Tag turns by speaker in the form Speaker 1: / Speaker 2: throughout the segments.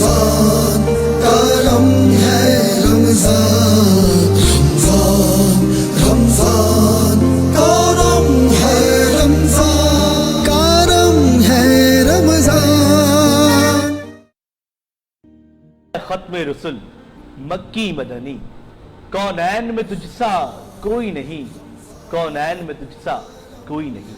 Speaker 1: رمضان کرم ہے رمضان، رمضان کرم ہے رمضان، کرم ہے رمضان۔
Speaker 2: ختم رسل مکی مدنی، کونین میں تجھ سا کوئی نہیں، کونین میں تجھ سا کوئی نہیں۔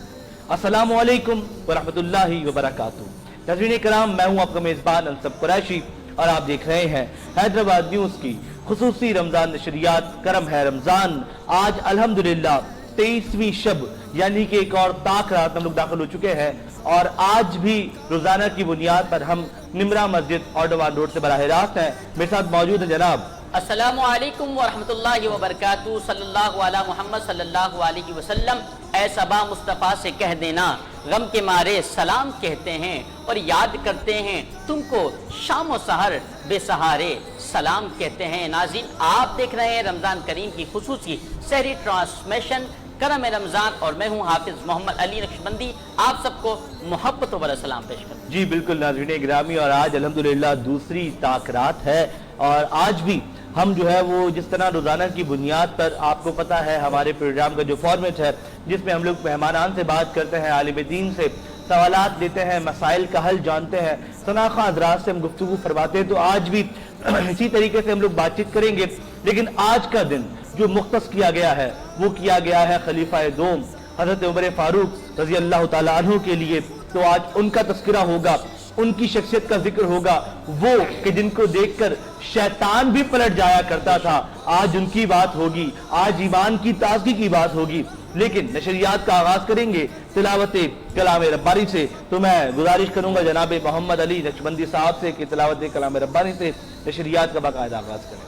Speaker 2: السلام علیکم ورحمۃ اللہ وبرکاتہ۔ ناظرین کرام، میں ہوں آپ کا میزبان انصب قریشی اور آپ دیکھ رہے ہیں حیدرآباد نیوز کی خصوصی رمضان نشریات کرم ہے رمضان۔ آج الحمدللہ 23ویں شب یعنی کہ ایک اور طاق رات ہم لوگ داخل ہو چکے ہیں، اور آج بھی روزانہ کی بنیاد پر ہم نمرہ مسجد آرڈوان روڈ سے براہ راست ہیں۔ میرے ساتھ موجود ہیں جناب
Speaker 3: السلام علیکم ورحمۃ اللہ وبرکاتہ۔ صلی اللہ علی محمد صلی اللہ علیہ وسلم۔ اے صبا مصطفیٰ سے کہہ دینا غم کے مارے سلام کہتے ہیں، اور یاد کرتے ہیں تم کو شام و سحر بے سہارے سلام کہتے ہیں۔ ناظرین، آپ دیکھ رہے ہیں رمضان کریم کی خصوصی سحری ٹرانسمیشن کرم رمضان، اور میں ہوں حافظ محمد علی نقشبندی، آپ سب کو محبت و سلام پیش کرتا ہوں۔
Speaker 2: جی بالکل ناظرین گرامی، اور آج الحمدللہ دوسری طاق رات ہے، اور آج بھی ہم جو ہے وہ جس طرح روزانہ کی بنیاد پر آپ کو پتہ ہے ہمارے پروگرام کا جو فارمیٹ ہے، جس میں ہم لوگ مہمانان سے بات کرتے ہیں، عالم دین سے سوالات لیتے ہیں، مسائل کا حل جانتے ہیں، شناخواں حضرات سے ہم گفتگو فرماتے ہیں، تو آج بھی اسی طریقے سے ہم لوگ بات چیت کریں گے۔ لیکن آج کا دن جو مختص کیا گیا ہے وہ کیا گیا ہے خلیفہ دوم حضرت عمر فاروق رضی اللہ تعالیٰ عنہ کے لیے، تو آج ان کا تذکرہ ہوگا، ان کی شخصیت کا ذکر ہوگا، وہ کہ جن کو دیکھ کر شیطان بھی پلٹ جایا کرتا تھا، آج ان کی بات ہوگی، آج ایمان کی تازگی کی بات ہوگی۔ لیکن نشریات کا آغاز کریں گے تلاوت کلام ربانی سے، تو میں گزارش کروں گا جناب محمد علی نقشبندی صاحب سے کہ تلاوت کلام ربانی سے نشریات کا باقاعدہ آغاز کریں۔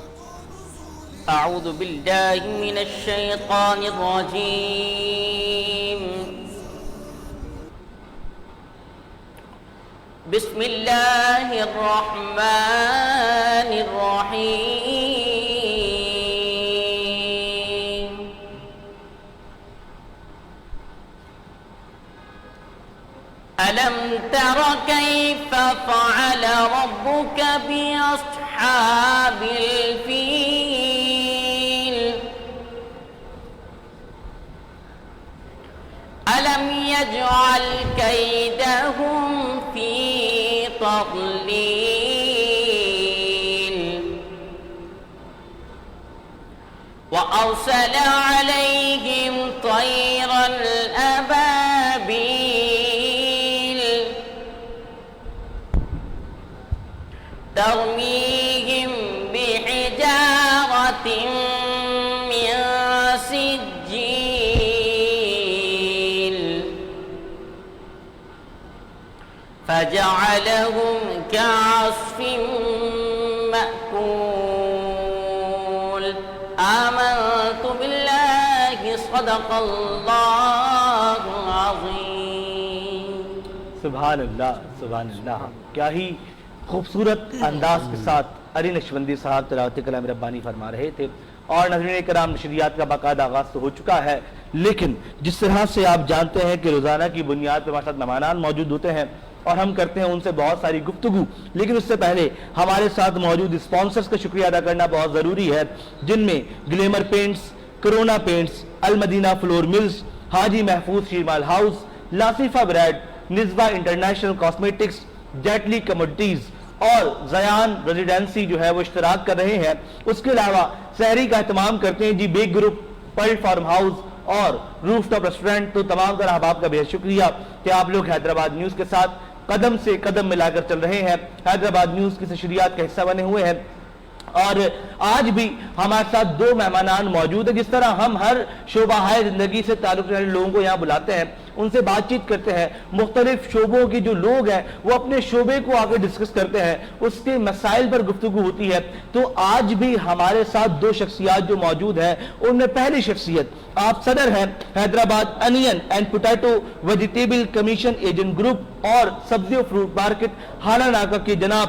Speaker 3: اعوذ باللہ من الشیطان الرجیم، بسم اللہ الرحمن الرحیم۔ ألم تر كيف فعل ربك بأصحاب الفيل ألم يجعل كيدهم في تضليل وأرسل عليهم طيرا أبابيل ترميهم بحجارة من سجيل فجعلهم كعصف مأكول۔ آمنت بالله صدق اللہ العظیم۔
Speaker 2: سبحان اللہ سبحان اللہ، کیا ہی خوبصورت انداز کے ساتھ علی نقشبندی صاحب تلاوت کلام ربانی فرما رہے تھے، اور ناظرین کرام نشریات کا باقاعدہ آغاز تو ہو چکا ہے، لیکن جس طرح سے آپ جانتے ہیں کہ روزانہ کی بنیاد پر ہمارے ساتھ مہمانان موجود ہوتے ہیں اور ہم کرتے ہیں ان سے بہت ساری گفتگو، لیکن اس سے پہلے ہمارے ساتھ موجود اسپانسرز کا شکریہ ادا کرنا بہت ضروری ہے، جن میں glamour paints, Corona paints, Al Madina flour mills, Haji Mahfooz Sheermal house, لاسیفہ بریڈ، نزوہ انٹرنیشنل کاسمیٹکس، جیٹلی کموڈیٹیز اور زیان ریزیڈنسی جو ہے وہ اشتراک کر رہے ہیں۔ اس کے علاوہ سحری کا اہتمام کرتے ہیں جی بیک گروپ، پرل فارم ہاؤس اور روف ٹاپ ریسٹورنٹ۔ تو تمام تر احباب کا بہت شکریہ کہ آپ لوگ حیدرآباد نیوز کے ساتھ قدم سے قدم ملا کر چل رہے ہیں، حیدرآباد نیوز کی نشریات کا حصہ بنے ہوئے ہیں، اور آج بھی ہمارے ساتھ دو مہمانان موجود ہیں۔ جس طرح ہم ہر شعبہ زندگی سے تعلق رکھنے والے لوگوں کو یہاں بلاتے ہیں، ان سے بات چیت کرتے ہیں، مختلف شعبوں کے جو لوگ ہیں وہ اپنے شعبے کو آگے ڈسکس کرتے ہیں، اس کے مسائل پر گفتگو ہوتی ہے، تو آج بھی ہمارے ساتھ دو شخصیات جو موجود ہیں، ان میں پہلی شخصیت آپ صدر ہیں Hyderabad onion and potato vegetable commission agent group اور سبزی و فروٹ مارکیٹ ہالہ ناکہ کے جناب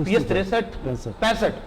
Speaker 2: PS 65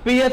Speaker 2: PS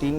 Speaker 4: 3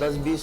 Speaker 4: 10-20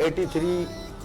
Speaker 4: 83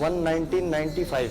Speaker 4: 1995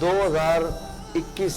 Speaker 4: 2021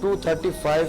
Speaker 4: 235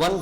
Speaker 4: 1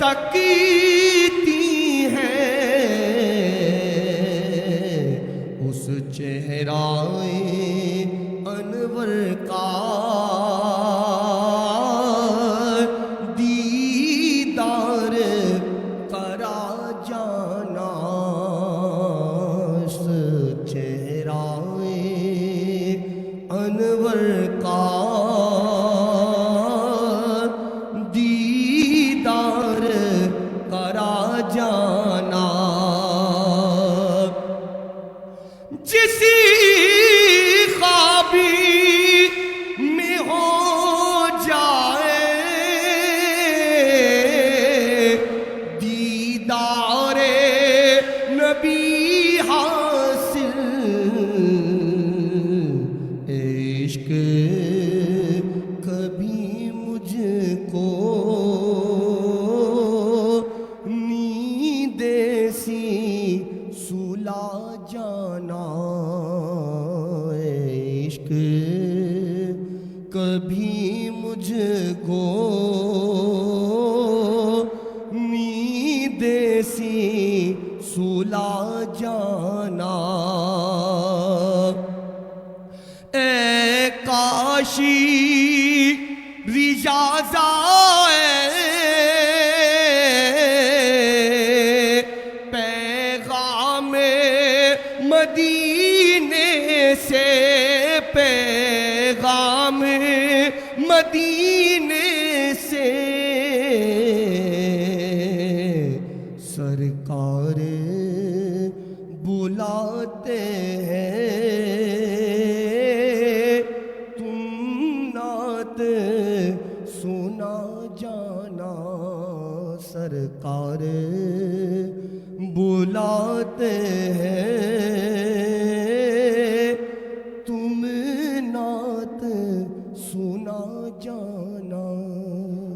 Speaker 1: تکتی ہیں اس چہرائے انور کا دیدار کرا جانا، اس چہرائے انور کا دیدار کرا جانا، جسی خوابی میں ہو جائے دیدار نبی حاصل، عشق کبھی مجھ کو نیند سی سلا جانا، عشق کبھی مجھ کو نیند سی سلا جانا، اے کاشی ریاضائے پیغام مدینے سے، پیغام مدینے سے سرکار بلاتے ہیں، تم نعت سنا جانا، سرکار بلاتے ہیں، تم نعت سنا جانا۔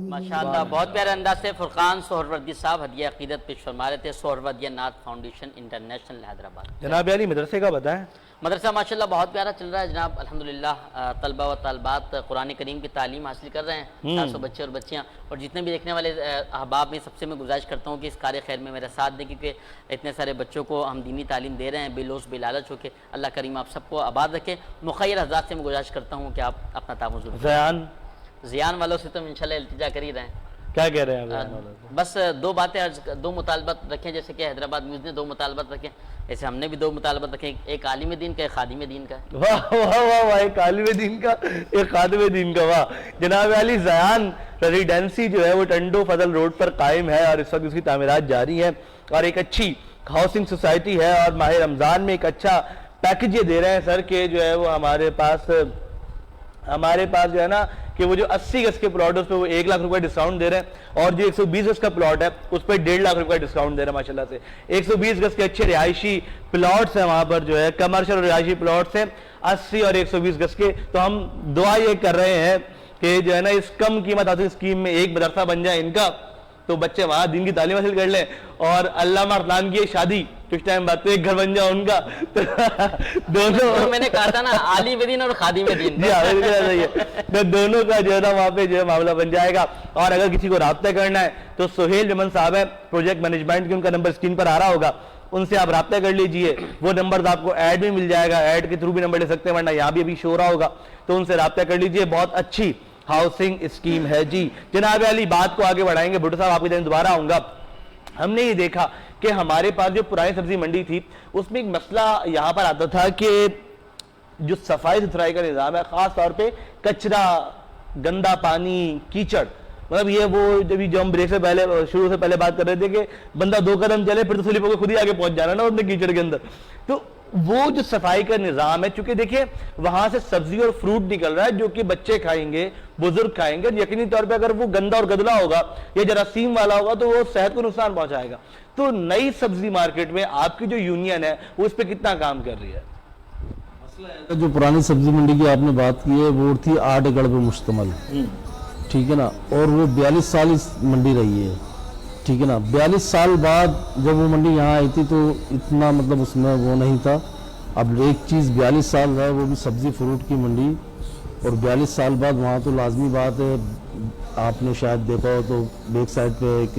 Speaker 3: ماشاءاللہ، بہت پیارے انداز سے فرقان سہروردی صاحب ہدیہ عقیدت پیش فرما رہے تھے، سہروردیہ نعت فاؤنڈیشن انٹرنیشنل حیدرآباد۔
Speaker 2: جناب علی مدرسے کا بتائیں۔
Speaker 3: مدرسہ ماشاءاللہ بہت پیارا چل رہا ہے جناب، الحمدللہ طلبہ و طالبات قرآن کریم کی تعلیم حاصل کر رہے ہیں، 400 بچے اور بچیاں، اور جتنے بھی دیکھنے والے احباب میں سب سے میں گزارش کرتا ہوں کہ اس کار خیر میں میرا ساتھ دیں، کیونکہ اتنے سارے بچوں کو ہم دینی تعلیم دے رہے ہیں بے لوث بے لالچ ہو کے۔ اللہ کریم آپ سب کو آباد رکھے۔ مخیر حضرات سے میں گزارش کرتا ہوں کہ آپ اپنا تعاون ضرور کریں۔ زیان والوں سے تو انشاءاللہ التجا کر ہی رہے ہیں۔
Speaker 2: کیا کہہ رہے ہیں آپ؟
Speaker 3: بس دو باتیں، دو مطالبات رکھیں، جیسے کہ حیدرآباد نیوز نے دو مطالبات رکھے، ایسے ہم نے بھی دو مطالبات رکھے، ایک عالم دین کا، ایک خادم دین کا۔
Speaker 2: واہ واہ واہ واہ، ایک عالم دین کا، ایک خادم دین کا، واہ۔ جناب علی زیان ریزیڈنسی جو ہے وہ ٹنڈو فضل روڈ پر قائم ہے اور اس وقت اس کی تعمیرات جاری ہیں، اور ایک اچھی ہاؤسنگ سوسائٹی ہے، اور ماہ رمضان میں ایک اچھا پیکج یہ دے رہے ہیں سر کہ جو ہے وہ ہمارے پاس جو ہے نا کہ وہ جو 80 گز کے پلاٹ ہے اس پہ وہ 1 لاکھ روپے ڈسکاؤنٹ دے رہے ہیں، اور جو 120 گز کا پلاٹ ہے اس پہ 1.5 لاکھ روپے ڈسکاؤنٹ دے رہے ہیں ماشاءاللہ سے۔ 120 گز کے اچھے رہائشی پلاٹس ہیں وہاں پر، جو ہے کمرشل اور رہائشی پلاٹس ہیں 80 اور 120 گز کے۔ تو ہم دعا یہ کر رہے ہیں کہ جو ہے نا اس کم قیمت حاصل اسکیم میں ایک مدرسہ بن جائے ان کا، تو بچے وہاں دین کی تعلیم حاصل کر لیں، اور علامہ ارسلان کی شادی کچھ ٹائم بعد تو ایک گھر بن جائے ان کا، دونوں
Speaker 3: میں نے کہا تھا نا عالم دین اور خادم دین،
Speaker 2: جی ہاں صحیح ہے، تو دونوں کا جو ہے نا وہاں پہ جو ہے معاملہ بن جائے گا۔ اور اگر کسی کو رابطہ کرنا ہے تو سہیل یمن صاحب ہیں پروجیکٹ مینجمنٹ کی، ان کا نمبر اسکرین پر آ رہا ہوگا، ان سے آپ رابطہ کر لیجئے، وہ نمبر آپ کو ایڈ میں مل جائے گا، ایڈ کے تھرو بھی نمبر لے سکتے ہیں، ورنہ یہاں بھی ابھی شو ہو رہا ہوگا، تو ان سے رابطہ کر لیجئے۔ بہت اچھی ہاؤسنگ اسکیم ہے جی۔ جناب علی بات کو آگے بڑھائیں گے، بھٹو صاحب آپ کی طرف دوبارہ آؤں گا۔ ہم نے یہ دیکھا کہ ہمارے پاس جو پرانی سبزی منڈی تھی اس میں ایک مسئلہ یہاں پر آتا تھا کہ جو صفائی ستھرائی کا نظام ہے، خاص طور پہ کچرا، گندا پانی، کیچڑ، مطلب یہ وہ جو ہم بریک سے پہلے شروع سے پہلے بات کر رہے تھے کہ بندہ 2 قدم چلے پھر تو سلپ ہو کے خود ہی آگے پہنچ جانا نا اپنے کیچڑ کے اندر، تو وہ جو صفائی کا نظام ہے، چونکہ دیکھیں وہاں سے سبزی اور فروٹ نکل رہا ہے جو کہ بچے کھائیں گے، بزرگ کھائیں گے، یقینی طور پہ اگر وہ گندا اور گدلا ہوگا یا جراثیم والا ہوگا تو وہ صحت کو نقصان پہنچائے گا۔ تو نئی سبزی مارکیٹ میں آپ کی جو یونین ہے وہ اس پہ کتنا کام کر رہی ہے؟
Speaker 5: جو پرانی سبزی منڈی کی آپ نے بات کی ہے وہ تھی 8 ایکڑ پہ مشتمل، ٹھیک ہے نا، اور وہ 42 سال اس منڈی رہی ہے، ٹھیک ہے نا۔ 42 سال بعد جب وہ منڈی یہاں آئی تھی تو اتنا مطلب اس میں وہ نہیں تھا۔ اب ایک چیز 42 سال ہے وہ بھی سبزی فروٹ کی منڈی، اور 42 سال بعد وہاں تو لازمی بات ہے، آپ نے شاید دیکھا ہو تو بیک سائڈ پہ ایک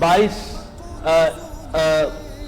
Speaker 2: 22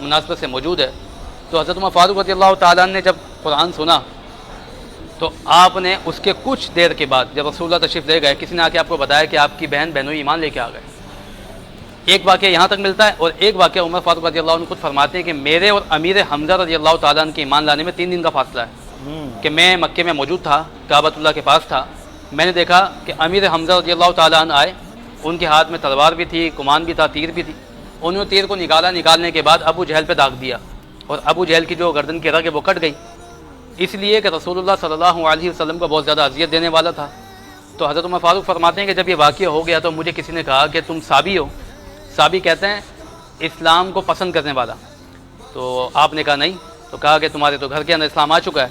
Speaker 6: مناسبت سے موجود ہے. تو حضرت عمر فاروق رضی اللہ تعالیٰ نے جب قرآن سنا تو آپ نے اس کے کچھ دیر کے بعد جب رسول اللہ تشریف لے گئے, کسی نے آ کے آپ کو بتایا کہ آپ کی بہن بہنوئی ایمان لے کے آ گئے. ایک واقعہ یہاں تک ملتا ہے, اور ایک واقعہ عمر فاروق رضی اللہ عنہ خود فرماتے ہیں کہ میرے اور امیر حمزہ رضی اللہ تعالیٰ عنہ کے ایمان لانے میں 3 دن کا فاصلہ ہے, کہ میں مکے میں موجود تھا, کعبۃ اللہ کے پاس تھا. میں نے دیکھا کہ امیر حمزہ رضی اللہ تعالیٰ عنہ آئے, ان کے ہاتھ میں تلوار بھی تھی, کمان بھی تھا, تیر بھی تھی. انہوں نے تیر کو نکالنے کے بعد ابو جہل پہ داغ دیا, اور ابو جہل کی جو گردن کی رگ ہے وہ کٹ گئی, اس لیے کہ رسول اللہ صلی اللہ علیہ وسلم کو بہت زیادہ اذیت دینے والا تھا. تو حضرت عمر فاروق فرماتے ہیں کہ جب یہ واقعہ ہو گیا تو مجھے کسی نے کہا کہ تم صابی ہو. صابی کہتے ہیں اسلام کو پسند کرنے والا. تو آپ نے کہا نہیں. تو کہا کہ تمہارے تو گھر کے اندر اسلام آ چکا ہے.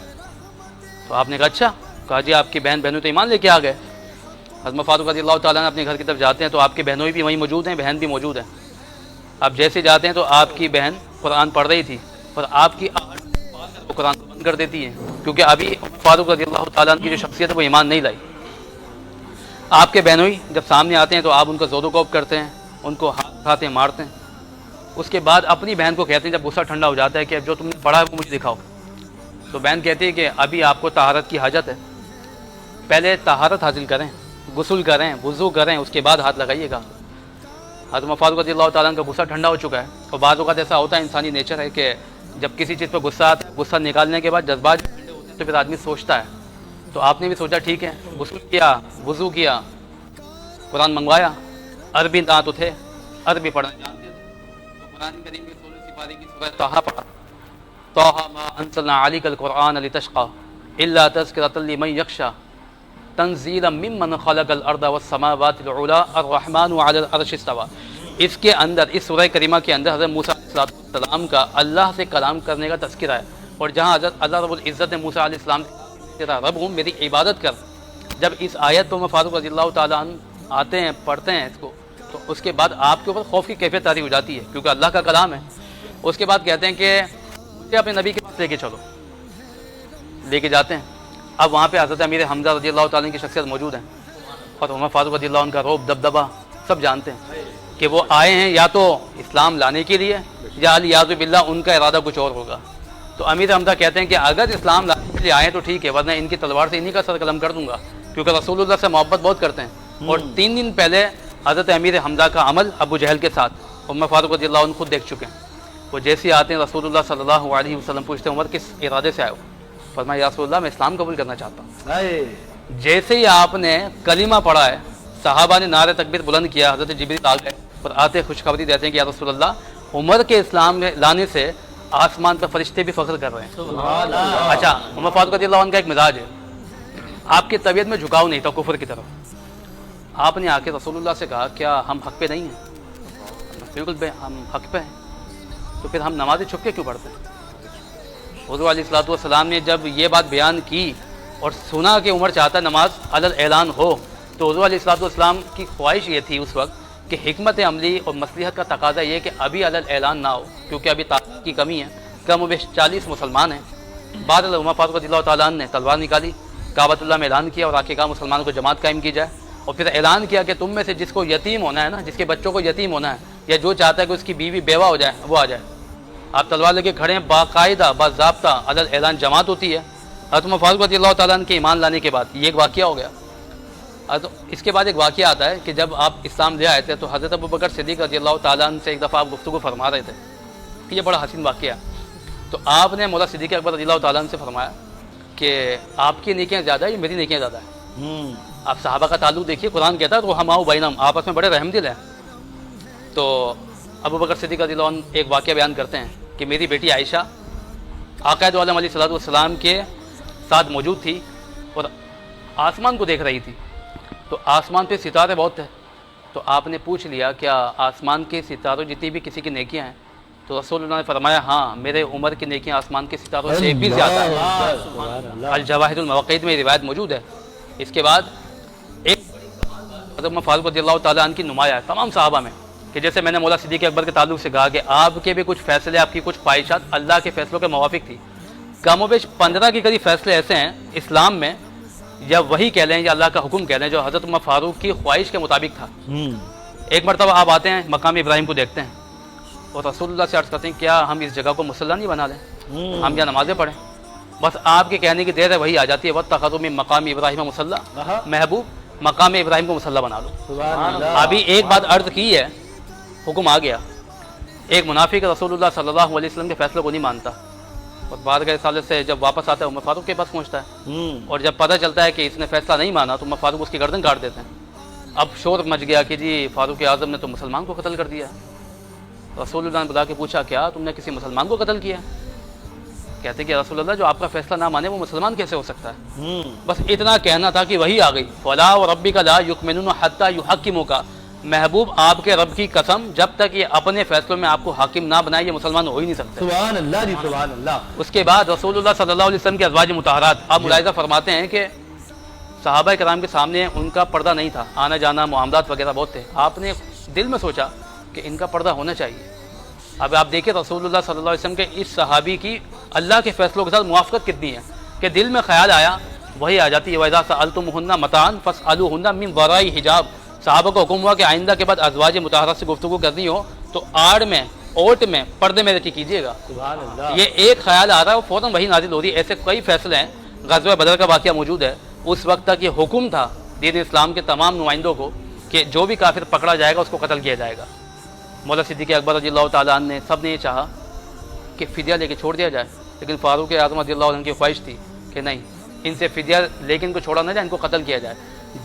Speaker 6: تو آپ نے کہا اچھا. کہا جی آپ کی بہن بہنوں تو ایمان لے کے آ گئے. حضرت فاروق رضی اللہ تعالیٰ نے اپنے گھر کی طرف جاتے ہیں تو آپ کی بہنوئی بھی وہیں موجود ہیں, بہن بھی موجود ہیں. آپ جیسے جاتے ہیں تو آپ کی بہن قرآن پڑھ رہی تھی, اور آپ کی آواز قرآن کو بند کر دیتی ہے, کیونکہ ابھی فاروق رضی اللہ تعالیٰ کی جو شخصیت ہے وہ ایمان نہیں لائی. آپ کے بہنوئی جب سامنے آتے ہیں تو آپ ان کا زور و کوب کرتے ہیں, ان کو ہاتھ اٹھاتے ہیں, مارتے ہیں. اس کے بعد اپنی بہن کو کہتے ہیں جب غصہ ٹھنڈا ہو جاتا ہے کہ جو تم نے پڑھا ہے وہ مجھے دکھاؤ. تو بہن کہتی ہے کہ ابھی آپ کو طہارت کی حاجت ہے, پہلے طہارت حاصل کریں, غسل کریں, وضو کریں, اس کے بعد ہاتھ لگائیے گا. حضرت عمر فاروق رضی اللہ تعالیٰ کا غصہ ٹھنڈا ہو چکا ہے. اور بعض اوقات ایسا ہوتا ہے, انسانی نیچر ہے کہ جب کسی چیز پہ غصہ آتا ہے, غصہ نکالنے کے بعد جذبات ٹھنڈے ہوتے ہیں تو پھر آدمی سوچتا ہے. تو آپ نے بھی سوچا ٹھیک ہے, غسل کیا, وضو کیا, قرآن منگوایا. عربی داں تو تھے, عربی پڑھنا جانتے تھے, تو قرآن کریم کے 16 سپارے کی سورہ طٰہٰ پڑھا. طٰہٰ ما انزلنا علیک القرآن لتشقی الا تذکرۃ لمن یخشی تنزیلا ممن خلق الارض والسماوات العلی الرحمن علی العرش استوی. اس کے اندر, اس سورہ کریمہ کے اندر حضرت موسیٰ علیہ السلام کا اللہ سے کلام کرنے کا تذکرہ ہے. اور جہاں حضرت اللہ رب العزت نے موسیٰ علیہ السلام تیرا رب ہوں, میری عبادت کر. جب اس آیت کو فاروق رضی اللہ تعالیٰ عنہ آتے ہیں, پڑھتے ہیں اس کو, تو اس کے بعد آپ کے اوپر خوف کی کیفیت طاری ہو جاتی ہے, کیونکہ اللہ کا کلام ہے. اس کے بعد کہتے ہیں کہ مجھے اپنے نبی کے پاس لے کے چلو. لے کے جاتے ہیں. اب وہاں پہ حضرت امیر حمزہ رضی اللہ تعالیٰ کی شخصیت موجود ہیں, اور عمر فاروق رضی اللہ عنہ کا رعب, دبدبہ سب جانتے ہیں کہ وہ آئے ہیں یا تو اسلام لانے کے لیے, یا علیاذ باللہ ان کا ارادہ کچھ اور ہوگا. تو امیر حمزہ کہتے ہیں کہ اگر اسلام لانے کے لیے آئے تو ٹھیک ہے, ورنہ ان کی تلوار سے انہی کا سر قلم کر دوں گا, کیونکہ رسول اللہ سے محبت بہت کرتے ہیں. اور 3 دن پہلے حضرت امیر حمزہ کا عمل ابو جہل کے ساتھ عمر فاروق رضی اللہ عنہ خود دیکھ چکے ہیں. وہ جیسے آتے ہیں رسول اللہ صلی اللہ علیہ وسلم پوچھتے ہیں عمر کس ارادے سے آئے ہو؟ فرمایا یا رسول اللہ میں اسلام قبول کرنا چاہتا ہوں. جیسے ہی آپ نے کلمہ پڑھا ہے, صحابہ نے نعرہ تکبیر بلند کیا, حضرت جبریل آ گئے اور آتے خوشخبری دیتے ہیں کہ یا رسول اللہ عمر کے اسلام لانے سے آسمان پر فرشتے بھی فخر کر رہے ہیں. اچھا, عمر فاروق رضی اللہ عنہ کا ایک مزاج ہے, آپ کی طبیعت میں جھکاؤ نہیں تھا کفر کی طرف. آپ نے آ کے رسول اللہ سے کہا کیا ہم حق پہ نہیں ہیں؟ بالکل ہم حق پہ ہیں. تو پھر ہم نمازیں چھپ کے کیوں پڑھتے ہیں؟ حضور علیہ الصلوۃ والسلام نے جب یہ بات بیان کی اور سنا کہ عمر چاہتا نماز علی اعلان ہو, تو حضور علیہ الصلوۃ والسلام کی خواہش یہ تھی اس وقت کہ حکمت عملی اور مصلحت کا تقاضا یہ کہ ابھی علی اعلان نہ ہو, کیونکہ ابھی طاقت کی کمی ہے, کم و بیش 40 مسلمان ہیں. بعد عمر فاروق رضی اللہ تعالیٰ عنہ نے تلوار نکالی, کعبۃ اللہ میں اعلان کیا اور آ کے کہا مسلمانوں کو جماعت قائم کی جائے. اور پھر اعلان کیا کہ تم میں سے جس کو یتیم ہونا ہے نا, جس کے بچوں کو یتیم ہونا ہے, یا جو چاہتا ہے کہ اس کی بیوی بیوہ ہو جائے, وہ آ جائے. آپ تلوار لے کے کھڑے ہیں, باقاعدہ باضابطہ علی اعلان جماعت ہوتی ہے. حضرت عمر فاروق رضی اللہ تعالیٰ عنہ کے ایمان لانے کے بعد یہ ایک واقعہ ہو گیا. اس کے بعد ایک واقعہ آتا ہے کہ جب آپ اسلام لے آئے تھے تو حضرت ابوبکر صدیق رضی اللہ تعالیٰ عنہ سے ایک دفعہ آپ گفتگو فرما رہے تھے. یہ بڑا حسین واقعہ ہے. تو آپ نے مولا صدیق اکبر رضی اللہ تعالیٰ عنہ سے فرمایا کہ آپ کی نیکیاں زیادہ ہیں یا میری نیکیاں زیادہ ہیں؟ آپ صحابہ کا تعلق دیکھیے, قرآن کہتا ہے تو ہم آؤ بینم, آپس میں بڑے رحم دل ہیں. تو ابوبکر صدیق رضی اللہ عنہ ایک واقعہ بیان کرتے ہیں کہ میری بیٹی عائشہ آقائد عالم علیہ الصلوۃ والسلام کے ساتھ موجود تھی اور آسمان کو دیکھ رہی تھی. تو آسمان پہ ستارے بہت تھے, تو آپ نے پوچھ لیا کیا آسمان کے ستاروں جتنی بھی کسی کی نیکیاں ہیں؟ تو رسول اللہ نے فرمایا ہاں, میرے عمر کی نیکیاں آسمان کے ستاروں سے بھی زیادہ ہیں. الجواہر المواقیت میں یہ روایت موجود ہے. اس کے بعد ایک حضرت عمر فاروق رضی اللہ تعالیٰ عنہ کی نمایاں ہے تمام صحابہ میں, کہ جیسے میں نے مولا صدیق اکبر کے تعلق سے کہا کہ آپ کے بھی کچھ فیصلے, آپ کی کچھ خواہشات اللہ کے فیصلوں کے موافق تھی. کم و بیش 15 کے قریب فیصلے ایسے ہیں اسلام میں, یا وہی کہہ لیں یا اللہ کا حکم کہہ لیں, جو حضرت عمر فاروق کی خواہش کے مطابق تھا. ایک مرتبہ آپ آتے ہیں, مقام ابراہیم کو دیکھتے ہیں اور رسول اللہ سے عرض کرتے ہیں کیا ہم اس جگہ کو مصلی نہیں بنا لیں, ہم یہاں نمازیں پڑھیں. بس آپ کے کہنے کی دیر ہے وہی آ جاتی ہے وَاتَّخَذُوا مِن مَقَامِ ابراہیم مصلی, محبوب مقام ابراہیم کو مصلی بنا لو. ابھی ایک بات عرض کی ہے, حکم آ گیا. ایک منافق رسول اللہ صلی اللہ علیہ وسلم کے فیصلے کو نہیں مانتا, اور بارگاہ رسالت سے جب واپس آتا ہے عمر فاروق کے پاس پہنچتا ہے, اور جب پتہ چلتا ہے کہ اس نے فیصلہ نہیں مانا تو عمر فاروق اس کی گردن کاٹ دیتے ہیں. اب شور مچ گیا کہ جی فاروق اعظم نے تو مسلمان کو قتل کر دیا. رسول اللہ نے بلا کے پوچھا کیا تم نے کسی مسلمان کو قتل کیا؟ کہتے کہ رسول اللہ جو آپ کا فیصلہ نہ مانے وہ مسلمان کیسے ہو سکتا ہے؟ بس اتنا کہنا تھا کہ وہی آ گئی, فلا وربک لا یؤمنون حتی یحکموک, محبوب آپ کے رب کی قسم جب تک یہ اپنے فیصلوں میں آپ کو حاکم نہ بنائے یہ مسلمان ہو ہی نہیں سکتے.
Speaker 2: سبحان اللہ جی, سبحان اللہ.
Speaker 6: اس کے بعد رسول اللہ صلی اللہ علیہ وسلم کے ازواج مطہرات, آپ ملاحظہ فرماتے ہیں کہ صحابہ کرام کے سامنے ان کا پردہ نہیں تھا, آنا جانا معاملات وغیرہ بہت تھے. آپ نے دل میں سوچا کہ ان کا پردہ ہونا چاہیے. اب آپ دیکھیں رسول اللہ صلی اللہ علیہ وسلم کے اس صحابی کی اللہ کے فیصلوں کے ساتھ موافقت کتنی ہے کہ دل میں خیال آیا وہی آ جاتی ہے وَإِذَا سَأَلْتُمُوهُنَّ مَتَاعًا فَاسْأَلُوهُنَّ مِنْ وَرَاءِ حِجَاب. صحابہ کو حکم ہوا کہ آئندہ کے بعد ازواج مطہرات سے گفتگو کرنی ہو تو آڑ میں, اوٹ میں, پردے میں رہ کے کیجیے گا.
Speaker 2: سبحان اللہ.
Speaker 6: یہ ایک خیال آ رہا ہے وہ فوراً وہی نازل ہو رہی ہے. ایسے کئی فیصلے ہیں. غزوہ بدر کا واقعہ موجود ہے. اس وقت تک یہ حکم تھا دین اسلام کے تمام نمائندوں کو کہ جو بھی کافر پکڑا جائے گا اس کو قتل کیا جائے گا. مولا صدیق اکبر رضی اللہ تعالیٰ عنہ نے, سب نے یہ چاہا کہ فدیہ لے کے چھوڑ دیا جائے, لیکن فاروق اعظم رضی اللہ عنہ کی خواہش تھی کہ نہیں, ان سے فدیہ لے کے ان کو چھوڑا نہ جائے, ان کو قتل کیا جائے.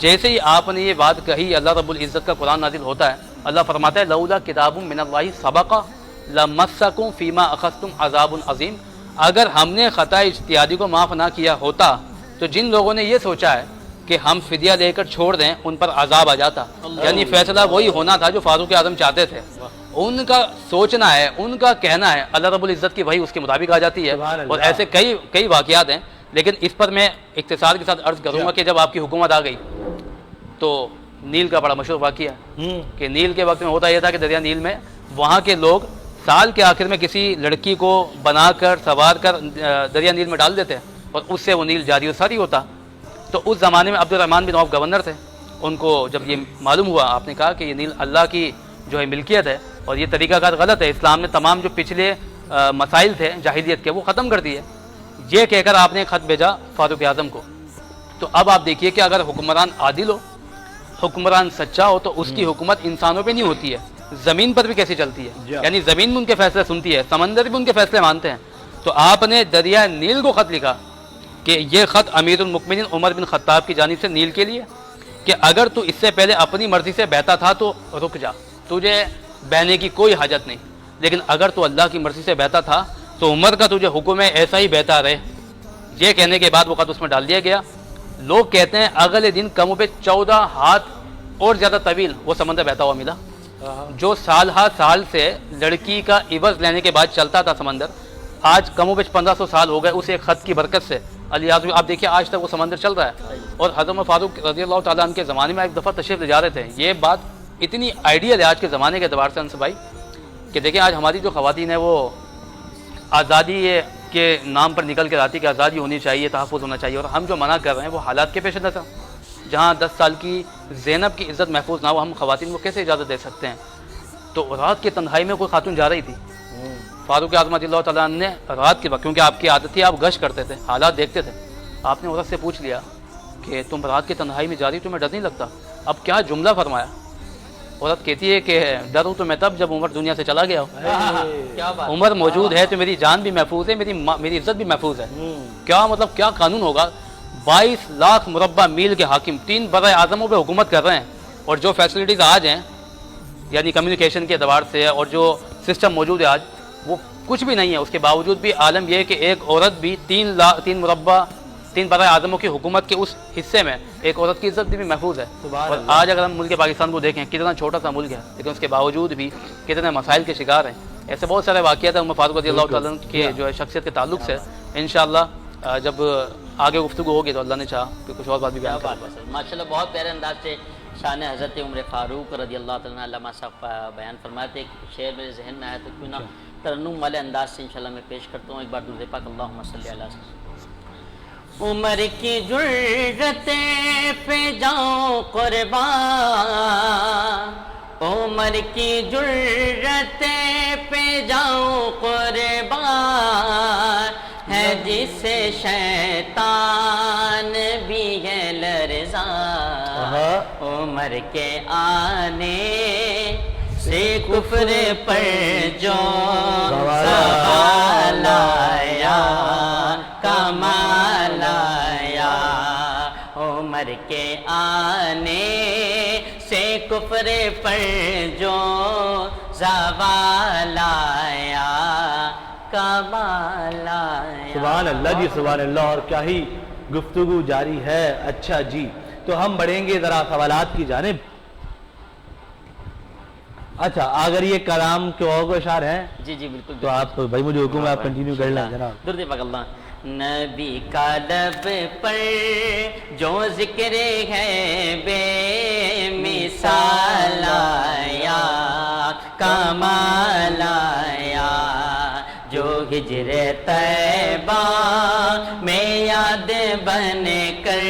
Speaker 6: جیسے ہی آپ نے یہ بات کہی اللہ رب العزت کا قرآن نازل ہوتا ہے. اللہ فرماتا ہے لولا کتاب من اللہ سبق لمسکم فیما اخذتم عذاب عظیم. اگر ہم نے خطا اجتہادی کو معاف نہ کیا ہوتا تو جن لوگوں نے یہ سوچا ہے کہ ہم فدیہ لے کر چھوڑ دیں ان پر عذاب آ جاتا. یعنی فیصلہ وہی ہونا تھا جو فاروق اعظم چاہتے تھے. ان کا سوچنا ہے, ان کا کہنا ہے, اللہ رب العزت کی وہی اس کے مطابق آ جاتی ہے. اور ایسے کئی واقعات ہیں, لیکن اس پر میں اختصار کے ساتھ عرض کروں گا کہ جب آپ کی حکومت آ گئی تو نیل کا بڑا مشہور واقعہ ہے کہ نیل کے وقت میں ہوتا یہ تھا کہ دریا نیل میں وہاں کے لوگ سال کے آخر میں کسی لڑکی کو بنا کر سوار کر دریا نیل میں ڈال دیتے اور اس سے وہ نیل جاری و ساری ہوتا. تو اس زمانے میں عبد الرحمن بن عوف گورنر تھے. ان کو جب یہ معلوم ہوا, آپ نے کہا کہ یہ نیل اللہ کی جو ہے ملکیت ہے اور یہ طریقہ کار غلط ہے, اسلام نے تمام جو پچھلے مسائل تھے جاہلیت کے وہ ختم کر دیے. یہ کہہ کر آپ نے خط بھیجا فاروق اعظم کو. تو اب آپ دیکھیے کہ اگر حکمران عادل ہو, حکمران سچا ہو, تو اس کی حکومت انسانوں پہ نہیں ہوتی ہے, زمین پر بھی کیسے چلتی ہے. یعنی زمین بھی ان کے فیصلے سنتی ہے, سمندر بھی ان کے فیصلے مانتے ہیں. تو آپ نے دریا نیل کو خط لکھا کہ یہ خط امیر المؤمنین عمر بن خطاب کی جانب سے نیل کے لیے کہ اگر تو اس سے پہلے اپنی مرضی سے بہتا تھا تو رک جا, تجھے بہنے کی کوئی حاجت نہیں, لیکن اگر تو اللہ کی مرضی سے بہتا تھا تو عمر کا تجھے حکم ہے ایسا ہی بہتا رہے. یہ کہنے کے بعد وہ خط اس میں ڈال دیا گیا. لوگ کہتے ہیں اگلے دن کم و بیش 14 ہاتھ اور زیادہ طویل وہ سمندر بہتا ہوا ملا. جو سال ہا سال سے لڑکی کا عوض لینے کے بعد چلتا تھا سمندر, آج کم و بیش 1500 سال ہو گئے اس ایک خط کی برکت سے. علی اعظم آپ دیکھیے آج تک وہ سمندر چل رہا ہے. اور حضرت فاروق رضی اللہ تعالیٰ عنہ کے زمانے میں ایک دفعہ تشریف لے جا رہے تھے. یہ بات اتنی آئیڈیل ہے آج کے زمانے کے اعتبار سے انس بھائی کہ دیکھیں آج ہماری جو خواتین ہیں وہ آزادی کے نام پر نکل کر آتی کہ آزادی ہونی چاہیے, تحفظ ہونا چاہیے, اور ہم جو منع کر رہے ہیں وہ حالات کے پیش نظر. جہاں 10 سال کی زینب کی عزت محفوظ نہ ہو, ہم خواتین کو کیسے اجازت دے سکتے ہیں. تو رات کی تنہائی میں کوئی خاتون جا رہی تھی, فاروق اعظم رضی اللہ تعالیٰ عنہ نے رات کے وقت, کیونکہ آپ کی عادت تھی آپ گشت کرتے تھے, حالات دیکھتے تھے, آپ نے عورت سے پوچھ لیا کہ تم رات کی تنہائی میں جا رہی, تمہیں ڈر نہیں لگتا؟ اب کیا جملہ فرمایا. عورت کہتی ہے کہ ڈروں تو میں تب جب عمر دنیا سے چلا گیا ہوں. عمر موجود ہے تو میری جان بھی محفوظ ہے, میری عزت بھی محفوظ ہے. کیا مطلب کیا قانون ہوگا. 22 لاکھ مربع میل کے حاکم 3 برائے اعظموں پہ حکومت کر رہے ہیں, اور جو فیسلٹیز آج ہیں یعنی کمیونیکیشن کے اعتبار سے اور جو سسٹم موجود ہے آج وہ کچھ بھی نہیں ہے. اس کے باوجود بھی عالم یہ ہے کہ ایک عورت بھی 3 برائے اعظموں کی حکومت کے اس حصے میں ایک عورت کی عزت بھی محفوظ ہے. اور آج اگر ہم ملک پاکستان کو دیکھیں کتنا چھوٹا سا ملک ہے, لیکن اس کے باوجود بھی کتنے مسائل کے شکار ہیں. ایسے بہت سارے واقعات ہیں عمر فاروق رضی اللہ تعالیٰ کے جو ہے شخصیت کے تعلق سے. انشاءاللہ جب آگے گفتگو ہوگی تو اللہ نے چاہا کہ کچھ اور بات بھی بیان کریں.
Speaker 3: ماشاءاللہ بہت پیارے انداز سے شان حضرت عمر فاروق رضی اللہ تعالیٰ علامہ صاحب بیان فرماتے. ایک شعر میرے ذہن میں آیا تو کیوں نہ ترنم والے انداز سے انشاءاللہ میں پیش کرتا ہوں. ایک بار درود پاک اللہم صلی علی وسلم. عمر کی جرتیں پہ جاؤں قربان, عمر کی جرت پہ جاؤں قربان ہے جسے شیطان بھی ہے لرزان عمر کے آنے سے کفر پر جو زوال آیا کمال آیا عمر کے آنے سے کفر پر جو زوال آیا کمال آیا.
Speaker 2: سبحان اللہ جی سبحان اللہ. اور کیا ہی گفتگو جاری ہے. اچھا جی تو ہم بڑھیں گے ذرا سوالات کی جانب. اچھا اگر یہ کلام کے اور کوئی اشعار ہیں
Speaker 3: جی جی بالکل
Speaker 2: تو آپ بھائی مجھے حکم ہے آپ کنٹینیو کر لیں جناب.
Speaker 3: درود پاک اللہ. نبی کا لب پر جو ذکر ہے بے مثال آیا کمال آیا جو ہجر طیبہ میں یاد بن کر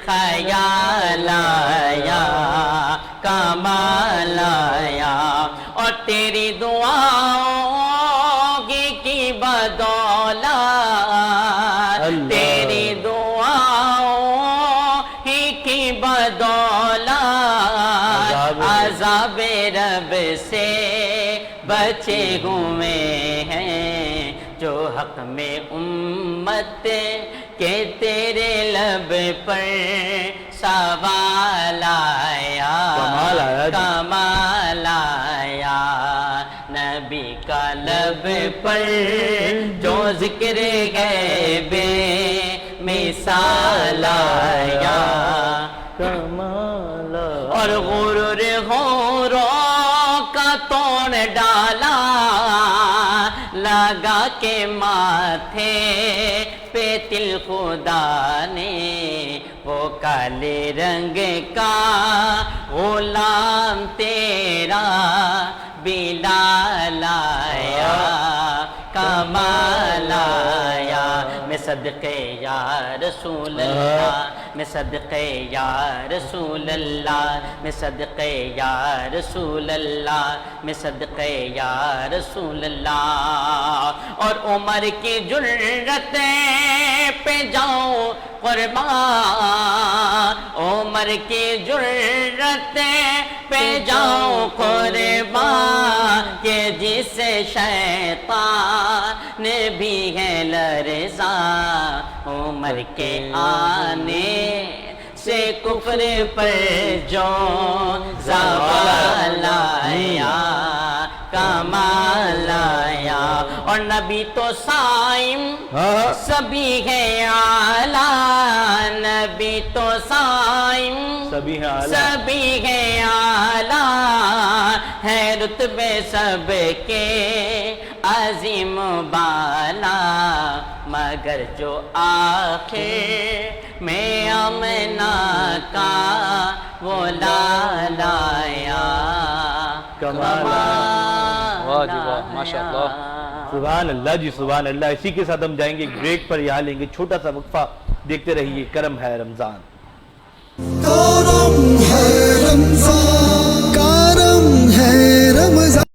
Speaker 3: خیال آیا کمال آیا اور تیری دعاؤں کی بدولت تیری دعاؤں کی بدولت عذاب رب سے بچے ہوئے ہیں جو حق میں امت کہ تیرے لب پر سوال آیا کمال آیا نبی کا لب پر جو ذکر ہے بے مثال آیا
Speaker 2: کمال
Speaker 3: اور غرور غوروں کا توڑ ڈالا لگا کے ماتھے پہ تل خدا نے وہ کالے رنگ کا غلام تیرا بلال آیا کمال آیا میں صدقے یا رسول اللہ میں صدقے یا رسول اللہ میں صدقے یا رسول اللہ میں صدقے یا رسول اللہ اور عمر کی جرت پہ جاؤں قربان عمر کی جرت پہ جاؤں قربان کہ جسے شیطان بھی ہے لرزاں عمر کے آنے سے کفر پر جو زوال آیا کمال آیا اور نبی تو صائم سبھی ہے اعلیٰ نبی تو صائم
Speaker 2: سبھی ہے
Speaker 3: اعلیٰ ہے رتبے سب کے عظیم بالا مگر جو آخر میں آمنہ کا وہ لال آیا
Speaker 2: کمال
Speaker 6: واہ جی واہ ماشاءاللہ.
Speaker 2: سبحان اللہ جی سبحان اللہ. اسی کے ساتھ ہم جائیں گے بریک پر. یہاں لیں گے چھوٹا سا وقفہ. دیکھتے رہیے کرم ہے رمضان.
Speaker 1: کرم ہے رمضان کرم ہے رمضان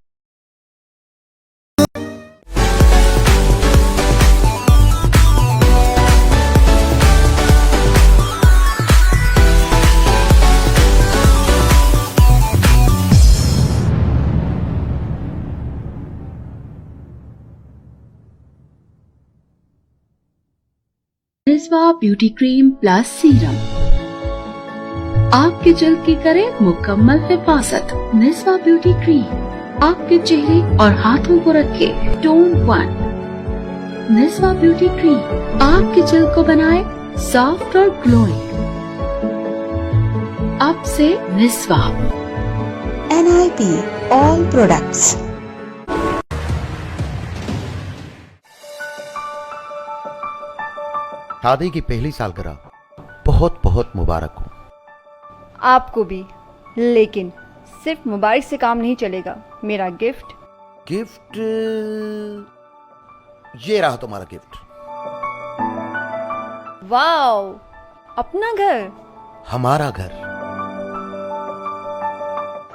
Speaker 7: نسوا بیوٹی کریم پلس سیرم آپ کے جلد کی کرے مکمل حفاظت. نسوا بیوٹی کریم آپ کے چہرے اور ہاتھوں کو رکھے ٹون 1. نسوا بیوٹی کریم آپ کے جلد کو بنائے سافٹ اور گلوئنگ. اب سے نسوا
Speaker 8: NIP all products.
Speaker 9: شادی کی پہلی سالگرہ بہت بہت مبارک ہو.
Speaker 10: آپ کو بھی. لیکن صرف مبارک سے کام نہیں چلے گا. میرا گفٹ
Speaker 9: یہ رہا تمہارا گفٹ.
Speaker 10: واو اپنا گھر
Speaker 9: ہمارا گھر.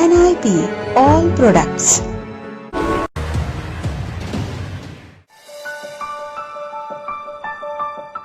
Speaker 8: NIP all products।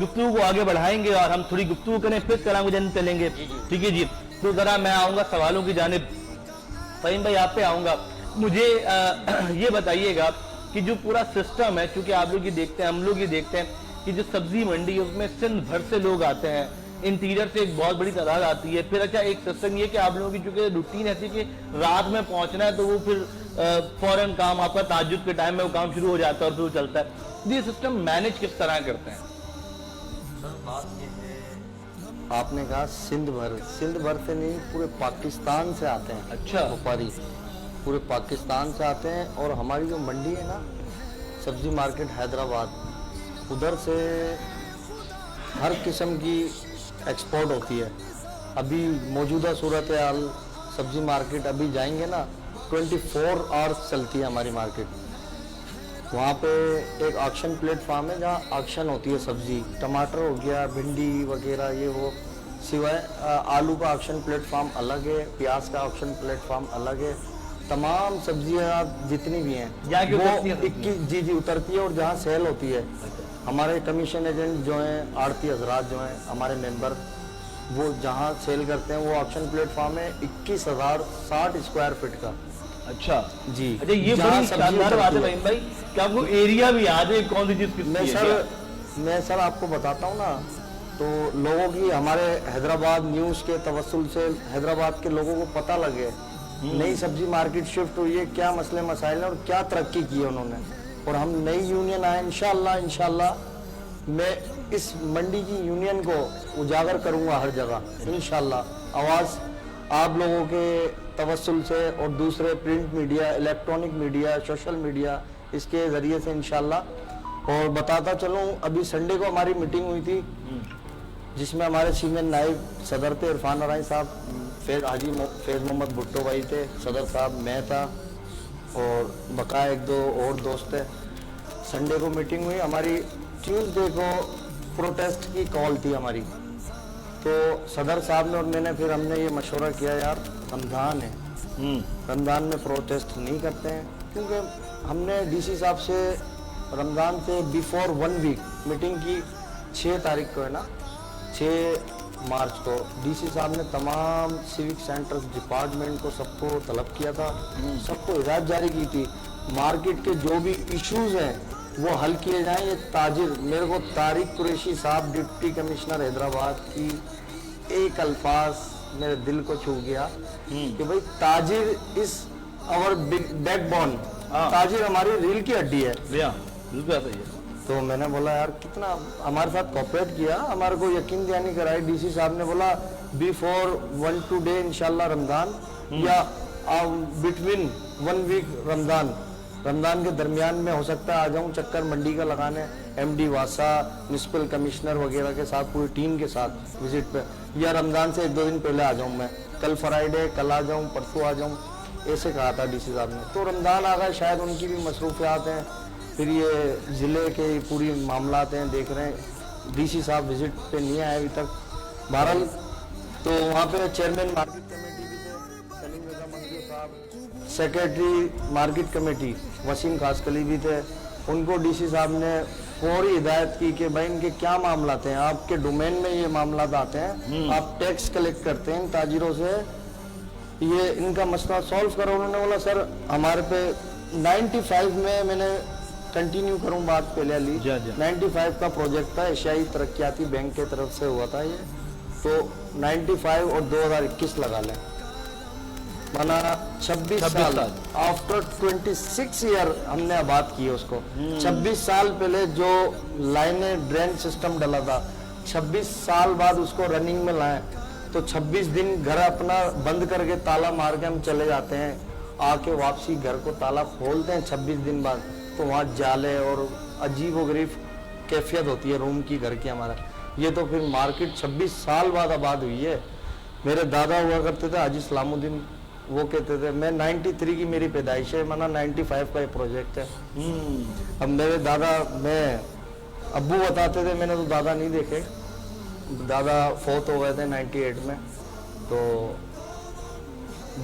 Speaker 2: گفتگو کو آگے بڑھائیں گے اور ہم تھوڑی گفتگو کریں پھر کلام کی جانب چلیں گے. ٹھیک ہے جی. تو ذرا میں آؤں گا سوالوں کی جانب. فہیم بھائی آپ پہ آؤں گا. مجھے یہ بتائیے گا کہ جو پورا سسٹم ہے, چونکہ آپ لوگ یہ دیکھتے ہیں, ہم لوگ یہ دیکھتے ہیں کہ جو سبزی منڈی ہے اس میں سندھ بھر سے لوگ آتے ہیں, انٹیریئر سے ایک بہت بڑی تعداد آتی ہے. پھر اچھا ایک سسٹم یہ کہ آپ لوگوں کی چونکہ روٹین ایسی ہے کہ رات میں پہنچنا ہے تو وہ پھر فوراً کام آپ کا تہجد کے ٹائم میں وہ کام شروع ہو جاتا ہے اور پھر وہ چلتا ہے. یہ سسٹم مینج کس طرح کرتے ہیں؟
Speaker 4: آپ نے کہا سندھ بھر سے نہیں, پورے پاکستان سے آتے ہیں.
Speaker 2: اچھا.
Speaker 4: وپاری پورے پاکستان سے آتے ہیں. اور ہماری جو منڈی ہے نا سبزی مارکیٹ حیدرآباد, ادھر سے ہر قسم کی ایکسپورٹ ہوتی ہے. ابھی موجودہ صورتحال سبزی مارکیٹ ابھی جائیں گے نا 24 آورس چلتی ہے ہماری مارکیٹ. وہاں پہ ایک آکشن پلیٹ فارم ہے جہاں آکشن ہوتی ہے سبزی, ٹماٹر ہو گیا, بھنڈی وغیرہ یہ وہ, سوائے آلو کا آکشن پلیٹ فارم الگ ہے, پیاز کا آکشن پلیٹ فارم الگ ہے. تمام سبزیاں جتنی بھی ہیں وہ جی اترتی ہے. اور جہاں سیل ہوتی ہے ہمارے کمیشن ایجنٹ جو ہیں, آڑتی حضرات جو ہیں ہمارے ممبر, وہ جہاں سیل کرتے ہیں وہ آکشن پلیٹ فارم ہے 21,060 اسکوائر فٹ کا.
Speaker 2: اچھا
Speaker 4: جی.
Speaker 2: اچھا یہ بڑی شاندار بات ہے فہیم بھائی کہ آپ کو ایریا بھی یاد ہے کون سی چیز کس کی ہے.
Speaker 4: میں سر آپ کو بتاتا ہوں نا, تو لوگوں کی ہمارے حیدرآباد نیوز کے توسل سے حیدرآباد کے لوگوں کو پتہ لگے نئی سبزی مارکیٹ شفٹ ہوئی ہے, کیا مسئلے مسائل ہیں اور کیا ترقی کی ہے انہوں نے. اور ہم نئی یونین آئے انشاءاللہ میں اس منڈی کی یونین کو اجاگر کروں گا ہر جگہ انشاءاللہ. آواز آپ لوگوں کے توسل سے اور دوسرے print media, electronic media, social media, اس کے ذریعے سے انشاءاللہ. اور بتاتا چلوں ابھی سنڈے کو ہماری میٹنگ ہوئی تھی جس میں ہمارے سینئر نائب صدر تھے عرفان نرائی صاحب, حاجی فیض محمد بھٹو بھائی تھے صدر صاحب, میں تھا اور بقا ایک دو اور دوست تھے. سنڈے کو میٹنگ ہوئی ہماری. ٹیوزڈے کو پروٹیسٹ کی کال تھی ہماری. تو صدر صاحب نے اور میں نے پھر ہم نے یہ مشورہ کیا یار رمضان ہے, رمضان میں پروٹیسٹ نہیں کرتے ہیں, کیونکہ ہم نے ڈی سی صاحب سے رمضان سے بیفور 1 ویک میٹنگ کی 6 تاریخ کو ہے نا, 6 مارچ کو ڈی سی صاحب نے تمام سیوک سینٹرز ڈپارٹمنٹ کو سب کو طلب کیا تھا, سب کو ہدایت جاری کی تھی مارکیٹ کے جو بھی ایشوز ہیں وہ حل کیے جائیں. یہ تاجر, میرے کو طارق قریشی صاحب ڈپٹی کمشنر حیدرآباد کی ایک الفاظ میرے دل کو چھو گیا کہ بھائی تاجر اس اور بیک بون, تاجر ہماری ریل کی ہڈی ہے. تو میں نے بولا یار کتنا ہمارے ساتھ کوپریٹ کیا, ہمارے کو یقین دہانی کرائی. ڈی سی صاحب نے بولا بیفور 1-2 ڈے انشاءاللہ رمضان یا بٹوین 1 ویک رمضان کے درمیان میں ہو سکتا ہے آ جاؤں چکر منڈی کا لگانے, ایم ڈی واسا, میونسپل کمشنر وغیرہ کے ساتھ پوری ٹیم کے ساتھ وزٹ پہ, یا رمضان سے 1-2 دن پہلے آ جاؤں میں, کل فرائیڈے, کل آ جاؤں, پرسوں آ جاؤں, ایسے کہا تھا ڈی سی صاحب نے. تو رمضان آ گئے, شاید ان کی بھی مصروفیات ہیں, پھر یہ ضلع کے پوری معاملات ہیں دیکھ رہے ہیں. ڈی سی صاحب وزٹ پہ نہیں آئے ابھی تک. بہرحال تو وہاں پہ چیئرمین مارکیٹ کمیٹی بھی تھے سلیم رضا منظور صاحب, سیکریٹری مارکیٹ کمیٹی وسیم خاسکلی بھی تھے. ان کو ڈی سی صاحب نے فوری ہدایت کی کہ بھائی ان کے کیا معاملات ہیں, آپ کے ڈومین میں یہ معاملات آتے ہیں, آپ ٹیکس کلیکٹ کرتے ہیں تاجروں سے, یہ ان کا مسئلہ سولو کرو. انہوں نے بولا سر ہمارے پہ 95 میں نے کنٹینیو کروں بات پہلے علی, 95 کا پروجیکٹ تھا, ایشیائی ترقیاتی بینک کے طرف سے ہوا تھا یہ, تو 95 اور 2021 لگا لیں, مانا 26 سال آفٹر 26 ایئر ہم نے آباد کی ہے اس کو. 26 سال پہلے جو لائنیں ڈرین سسٹم ڈلا تھا 26 سال بعد اس کو رننگ میں لائیں, تو 26 دن گھر اپنا بند کر کے تالا مار کے ہم چلے جاتے ہیں, آ کے واپسی گھر کو تالا کھولتے ہیں 26 دن بعد, تو وہاں جالے اور عجیب و غریب کیفیت ہوتی ہے روم کی گھر کی ہمارا. یہ تو پھر مارکیٹ 26 سال بعد آباد ہوئی ہے. میرے دادا ہوا کرتے تھے حاجی اسلام الدین, وہ کہتے تھے میں 93 کی میری پیدائش ہے, مانا 95 کا یہ پروجیکٹ ہے. اب میرے دادا, میں ابو بتاتے تھے, میں نے تو دادا نہیں دیکھے, دادا فوت ہو گئے تھے 98 میں, تو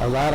Speaker 5: 1000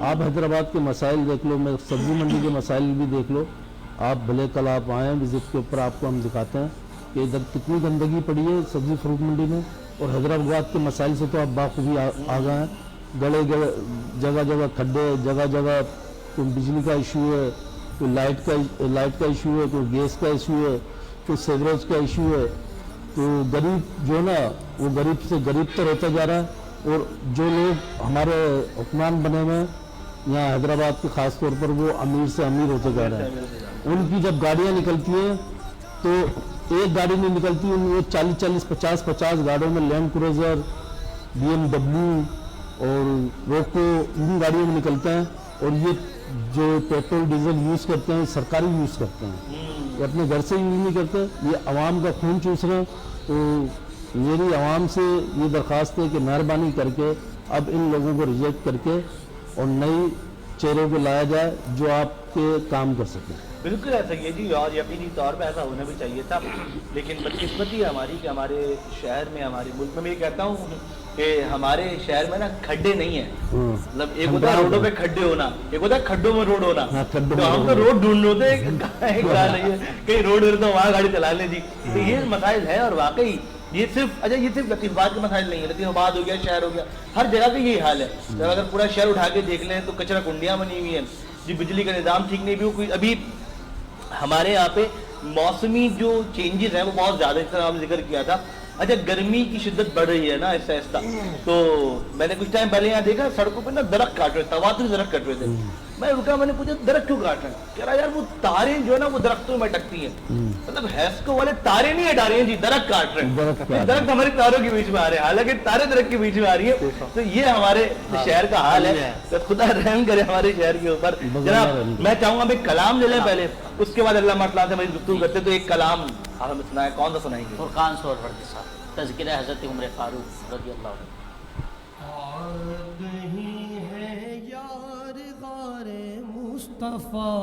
Speaker 5: آپ حیدرآباد کے مسائل دیکھ لو, میں سبزی منڈی کے مسائل بھی دیکھ لو. آپ بھلے کل آپ آئیں وزٹ کے اوپر, آپ کو ہم دکھاتے ہیں کہ ادھر کتنی گندگی پڑی ہے سبزی فروٹ منڈی میں, اور حیدرآباد کے مسائل سے تو آپ بخوبی آگاہ ہیں. گڑے جگہ جگہ کھڈے, جگہ جگہ کوئی بجلی کا ایشو ہے, کوئی لائٹ کا ایشو ہے, کوئی گیس کا ایشو ہے, کوئی سیوریج کا ایشو ہے. تو غریب جو ہے نا وہ غریب سے غریب تر ہوتا جا رہا ہے. اور جو لوگ ہمارے حکمران بنے ہوئے ہیں یہاں حیدرآباد کے خاص طور پر, وہ امیر سے امیر ہوتے جا رہے ہیں. ان کی جب گاڑیاں نکلتی ہیں تو ایک گاڑی نہیں نکلتی, وہ 40-40 50-50 گاڑیوں میں لینڈ کروزر, BMW اور روکو, ان گاڑیوں میں نکلتے ہیں. اور یہ جو پیٹرول ڈیزل یوز کرتے ہیں سرکاری یوز کرتے ہیں, یہ اپنے گھر سے یوز نہیں کرتے, یہ عوام کا خون چوس رہے ہیں. تو میری عوام سے یہ درخواست ہے کہ مہربانی کر کے اب ان لوگوں کو ریجیکٹ کر کے اور نئی چہروں کو لایا جائے جو آپ کے کام کر سکیں.
Speaker 2: بالکل ایسا ہی ہے جی, اور یقینی طور پہ ایسا ہونا بھی چاہیے تھا. لیکن بدقسمتی ہے ہماری کہ ہمارے شہر میں, ہمارے ملک میں, میں یہ کہتا ہوں کہ ہمارے شہر میں نا کھڈے نہیں ہیں. مطلب ایک ہوتا ہے روڈوں پہ کھڈے ہونا, ایک ہوتا ہے کھڈوں میں روڈ ہونا. تو ہم تو روڈ ڈھونڈ ہوتے ہیں, کہاں نہیں ہے, کہیں روڈ ہوتا ہے وہاں گاڑی چلا لیں جی. تو یہ مسائل ہے. اور واقعی یہ صرف لطیف آباد کے مسائل نہیں ہے, لطیف آباد ہو گیا, شہر ہو گیا, ہر جگہ کا یہی حال ہے. اگر پورا شہر اٹھا کے دیکھ لیں تو کچرا کنڈیاں بنی ہوئی ہیں جی, بجلی کا نظام ٹھیک نہیں بھی. کوئی ابھی ہمارے یہاں پہ موسمی جو چینجز ہیں وہ بہت زیادہ, اس طرح ہم نے ذکر کیا تھا. اچھا, گرمی کی شدت بڑھ رہی ہے نا آہستہ آہستہ. تو میں نے کچھ ٹائم پہلے یہاں دیکھا سڑکوں پہ نا درخت کاٹ رہے, تواتر درخت کاٹ رہے تھے. میں رکا, میں نے پوچھا درخت کیوں کاٹ رہے ہیں؟ کہہ رہا یار وہ تاریں جو ہے نا وہ درختوں میں اٹکتی ہیں. مطلب ہیسکو والے تاریں نہیں ہٹا رہے ہیں جی, درخت کاٹ رہے ہیں. درخت ہماری تاروں کے بیچ میں آ رہے ہیں, حالانکہ تاریں درخت کے بیچ میں آ رہی ہے. تو یہ ہمارے شہر کا حال ہے. تو خدا رحم کرے ہمارے شہر کے اوپر. جناب میں چاہوں گا ایک کلام لے لیں پہلے, اس کے بعد اللہ تعالیٰ سے ہماری گفتگو کرتے. تو ایک کلام آپ ہمیں سنائیں, کون سا سنائیں گے؟
Speaker 3: فرقان سہروردی صاحب, تذکرہ حضرت عمر فاروق رضی اللہ عنہ.
Speaker 11: مصطفیٰ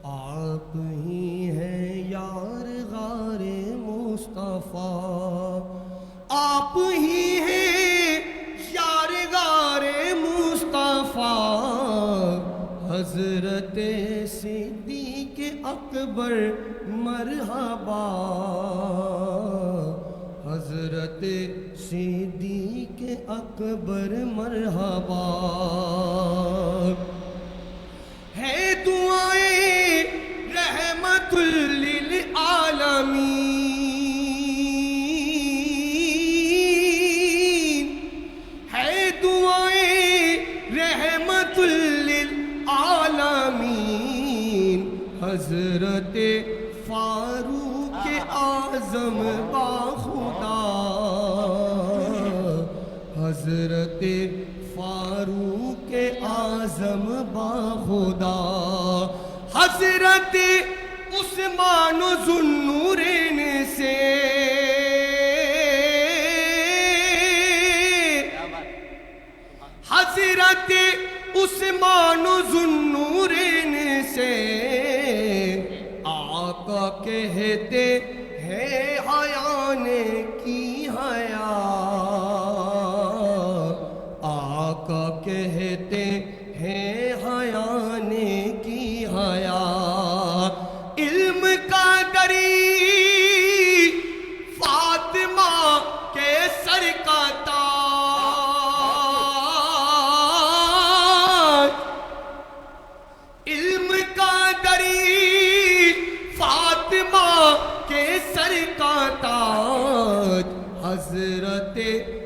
Speaker 11: آپ ہی ہیں یار غار مصطفیٰ, آپ ہی ہیں یار غار مصطفیٰ. حضرت صدیق اکبر مرحبا, حضرت صدیق اکبر مرحبا. ہے دعائیں رحمت للعالمین, ہے دعائیں رحمت للعالمین. حضرت فاروق اعظم باخدا, حضرت فاروق اعظم باخدا. حضرت عثمان ذوالنورین سے حضرت عثمان ذوالنورین سے آقا کہتے ہیں حیا نے کی حیا, آقا کہتے ہیں حیا نے کی حیا. علم کا دری فاطمہ کے سر کا تاج, علم کا دری فاطمہ کے سر کا تاج. حضرت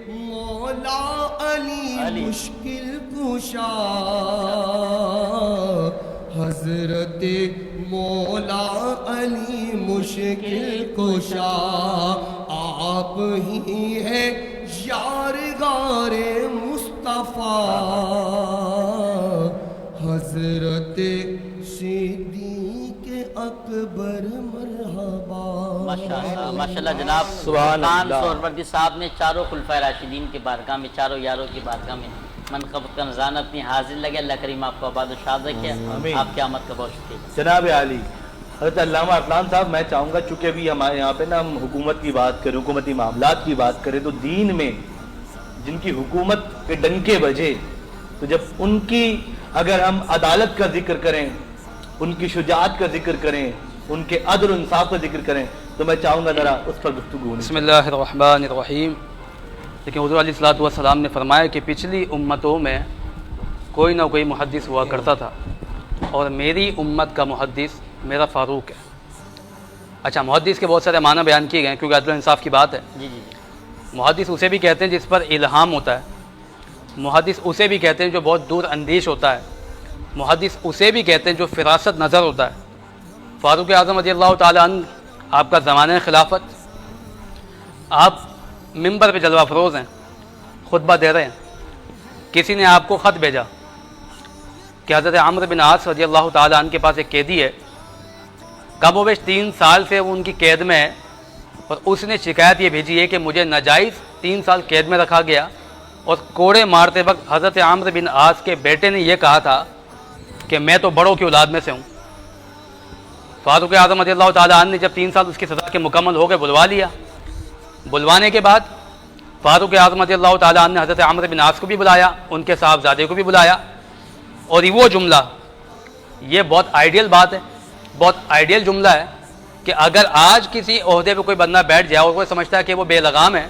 Speaker 11: مولا علی مشکل کشا, حضرت مولا علی مشکل کشا. آپ ہی ہیں یار غار مصطفیٰ, حضرت صدیق اکبر مرحبا.
Speaker 3: ماشاءاللہ جناب, فرقان سہروردی صاحب نے چاروں خلفائے راشدین کے بارگاہ میں, چاروں یاروں کی بارگاہ میں منقبت کا نذرانہ اپنی حاضر لگے. اللہ کریم آپ کو آباد و شاد رکھے. آپ کی آمد کا بہت شکریہ.
Speaker 2: جناب عالی حضرت علامہ ارسلان صاحب, میں چاہوں گا چونکہ ابھی ہمارے یہاں پہ نا ہم حکومت کی بات کریں, حکومتی معاملات کی بات کریں, تو دین میں جن کی حکومت کے ڈنکے بجے، تو جب ان کی اگر ہم عدالت کا ذکر کریں، ان کی شجاعت کا ذکر کریں، ان کے عدل و انصاف کا ذکر کریں، تو میں چاہوں گا ذرا اس پر گفتگو ہونی۔
Speaker 6: بسم اللہ الرحمن الرحیم۔ لیکن حضور علیہ الصلوۃ والسلام نے فرمایا کہ پچھلی امتوں میں کوئی نہ کوئی محدث ہوا کرتا تھا، اور میری امت کا محدث میرا فاروق ہے۔ اچھا، محدث کے بہت سارے معنی بیان کیے گئے ہیں، کیونکہ عدل و انصاف کی بات ہے۔ محدث اسے بھی کہتے ہیں جس پر الہام ہوتا ہے، محدث اسے بھی کہتے ہیں جو بہت دور اندیش ہوتا ہے، محدث اسے بھی کہتے ہیں جو فراست نظر ہوتا ہے۔ فاروق اعظم رضی اللہ تعالیٰ عنہ، آپ کا زمانہ خلافت، آپ ممبر پہ جلوہ افروز ہیں، خطبہ دے رہے ہیں، کسی نے آپ کو خط بھیجا کہ حضرت عمرو بن عاص رضی اللہ تعالیٰ عنہ کے پاس ایک قیدی ہے، کم و بیش 3 سال سے وہ ان کی قید میں ہے، اور اس نے شکایت یہ بھیجی ہے کہ مجھے ناجائز 3 سال قید میں رکھا گیا، اور کوڑے مارتے وقت حضرت عمرو بن عاص کے بیٹے نے یہ کہا تھا کہ میں تو بڑوں کی اولاد میں سے ہوں۔ فاروق اعظم رضی اللہ تعالیٰ عنہ نے جب 3 سال اس کی سزا کے مکمل ہو گئے بلوا لیا، بلوانے کے بعد فاروق اعظم رضی اللہ تعالیٰ عنہ نے حضرت عمرو بن عاص کو بھی بلایا، ان کے صاحبزادے کو بھی بلایا، اور وہ جملہ، یہ بہت آئیڈیل بات ہے، بہت آئیڈیل جملہ ہے کہ اگر آج کسی عہدے پہ کوئی بندہ بیٹھ جائے اور کوئی سمجھتا ہے کہ وہ بے لگام ہے،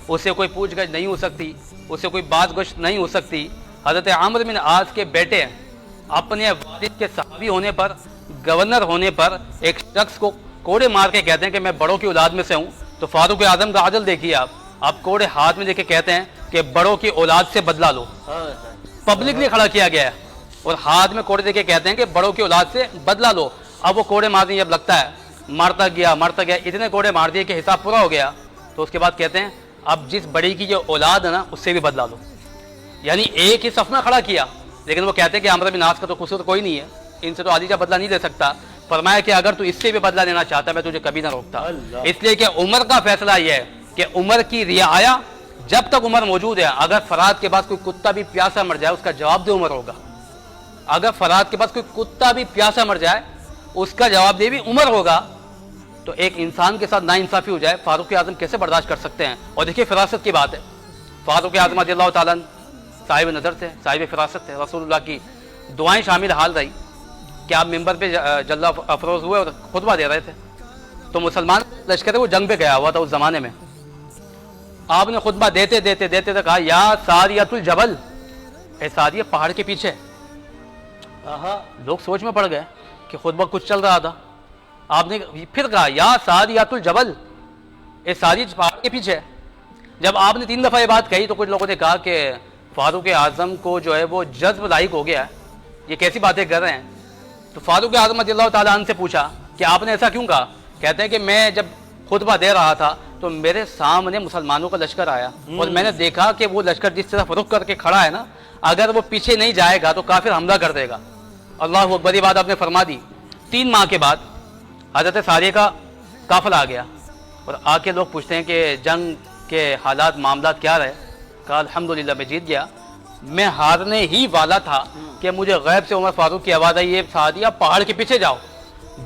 Speaker 6: اس سے کوئی پوچھ گچھ نہیں ہو سکتی، اس سے کوئی بات گوشت نہیں ہو سکتی، حضرت عمرو بن عاص کے بیٹے اپنے والد کے صحابی ہونے پر، گورنر ہونے پر ایک شخص کو کوڑے مار کے کہتے ہیں کہ میں بڑوں کی اولاد میں سے ہوں، تو فاروق اعظم کا عدل دیکھیے آپ کوڑے ہاتھ میں لے کے کہتے ہیں کہ بڑوں کی اولاد سے بدلہ لو، پبلکلی کھڑا کیا گیا ہے، اور ہاتھ میں کوڑے دے کے کہتے ہیں کہ بڑوں کی اولاد سے بدلہ لو۔ اب وہ کوڑے مارنے جب لگتا ہے، مارتا گیا اتنے کوڑے مار دیے کہ حساب پورا ہو گیا، تو اس کے بعد کہتے ہیں اب جس بڑی کی جو اولاد ہے نا اس سے بھی بدلہ لو، یعنی ایک ہی صف میں کھڑا کیا، لیکن وہ کہتے ہیں کہ عمرو بن عاص کا تو قصور کوئی نہیں ہے، ان سے تو علی جا بدلہ نہیں لے سکتا۔ فرمایا کہ اگر تو اس سے بھی بدلہ لینا چاہتا میں تجھے کبھی نہ روکتا، اس لیے کہ عمر کا فیصلہ یہ ہے کہ عمر کی رعایا جب تک عمر موجود ہے، اگر فرات کے بعد کوئی کتا بھی پیاسا مر جائے اس کا جواب دہ عمر ہوگا، اگر فرات کے بعد کوئی کتا بھی پیاسا مر جائے اس کا جواب دہ بھی عمر ہوگا، تو ایک انسان کے ساتھ ناانصافی ہو جائے فاروق اعظم کیسے برداشت کر سکتے ہیں؟ اور دیکھیے فراست کی بات ہے، فاروق اعظم رضی اللہ تعالیٰ صاحب نظر تھے، صاحب فراست تھے، رسول اللہ کی دعائیں شامل حال رہی کہ آپ ممبر پہ جلوہ افروز ہوئے اور خطبہ دے رہے تھے، تو مسلمان لشکر وہ جنگ پہ گیا ہوا تھا اس زمانے میں، آپ نے خطبہ دیتے دیتے دیتے کہا یا ساریۃ الجبل، اے ساریہ پہاڑ کے پیچھے۔ لوگ سوچ میں پڑ گئے کہ خطبہ کچھ چل رہا تھا، آپ نے پھر کہا یا ساریۃ الجبل، اے ساری پہاڑ کے پیچھے۔ جب آپ نے 3 دفعہ یہ بات کہی تو کچھ لوگوں نے کہا کہ فاروق اعظم کو جو ہے وہ جذب لائق ہو گیا ہے، یہ کیسی باتیں کر رہے ہیں؟ تو فاروق اعظم رضی اللہ تعالیٰ عنہ سے پوچھا کہ آپ نے ایسا کیوں کہا؟ کہتے ہیں کہ میں جب خطبہ دے رہا تھا تو میرے سامنے مسلمانوں کا لشکر آیا، اور میں نے دیکھا کہ وہ لشکر جس طرف رخ کر کے کھڑا ہے نا، اگر وہ پیچھے نہیں جائے گا تو کافر حملہ کر دے گا۔ اللہ اکبر، یہ بات آپ نے فرما دی۔ 3 ماہ کے بعد حضرت ساریہ کا قافلہ آ گیا، اور آ کے لوگ پوچھتے ہیں کہ جنگ کے حالات معاملات کیا رہے؟ کہا الحمدللہ میں جیت گیا، میں ہارنے ہی والا تھا کہ مجھے غیب سے عمر فاروق کی آواز آئی، یہ ساریہ پہاڑ کے پیچھے جاؤ۔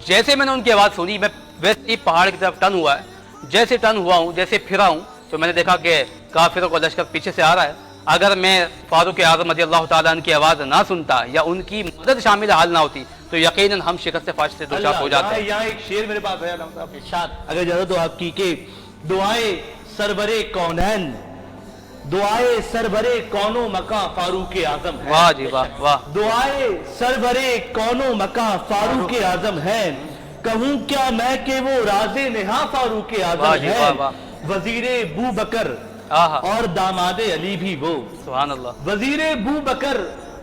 Speaker 6: جیسے میں نے ان کی آواز سنی میں ویسے ہی پہاڑ کی طرف ٹرن ہوا ہے، جیسے ٹرن ہوا ہوں، جیسے پھرا ہوں تو میں نے دیکھا کہ کافروں کا لشکر پیچھے سے آ رہا ہے۔ اگر میں فاروق اعظم رضی اللہ تعالیٰ عنہ کی آواز نہ سنتا یا ان کی مدد شامل حال نہ ہوتی تو یقیناً ہم شکست فاش سے دو چار ہو جاتے ہیں۔
Speaker 2: یہاں ایک شعر میرے پاس ہے ارشاد، اگر اجازت ہو آپ کی، کہ دعائے سربرے کونین، دعائے سربرے کون و مکاں فاروق اعظم ہے۔
Speaker 6: واہ جی واہ واہ،
Speaker 2: دعائے سربرے کون و مکاں فاروق اعظم ہے، کہوں کیا میں کہ وہ راز نہاں فاروق اعظم ہے، وزیر بو بکر اور داماد علی بھی وہ،
Speaker 6: سبحان اللہ،
Speaker 2: وزیر بو بکر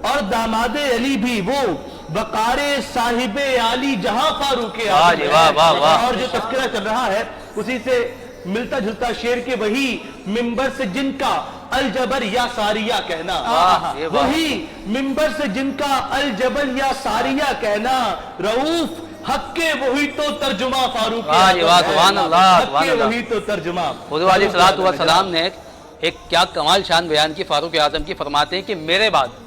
Speaker 2: اور داماد علی بھی وہ، وقار صاحب عالی جہاں فاروق اعظم ہے۔ اور جو تذکرہ چل رہا ہے اسی سے ملتا جلتا شعر کے وہی ممبر سے جن کا الجبر یا ساریہ کہنا، وہی ممبر سے جن کا الجبر یا ساریہ کہنا، رؤوف حق کے وہی تو ترجمہ فاروق
Speaker 6: سبحان اللہ،
Speaker 2: حق کے وہی تو ترجمہ۔
Speaker 6: حضور علیہ الصلوۃ والسلام نے ایک کیا کمال شان بیان کی فاروق اعظم کی، فرماتے ہیں کہ میرے بعد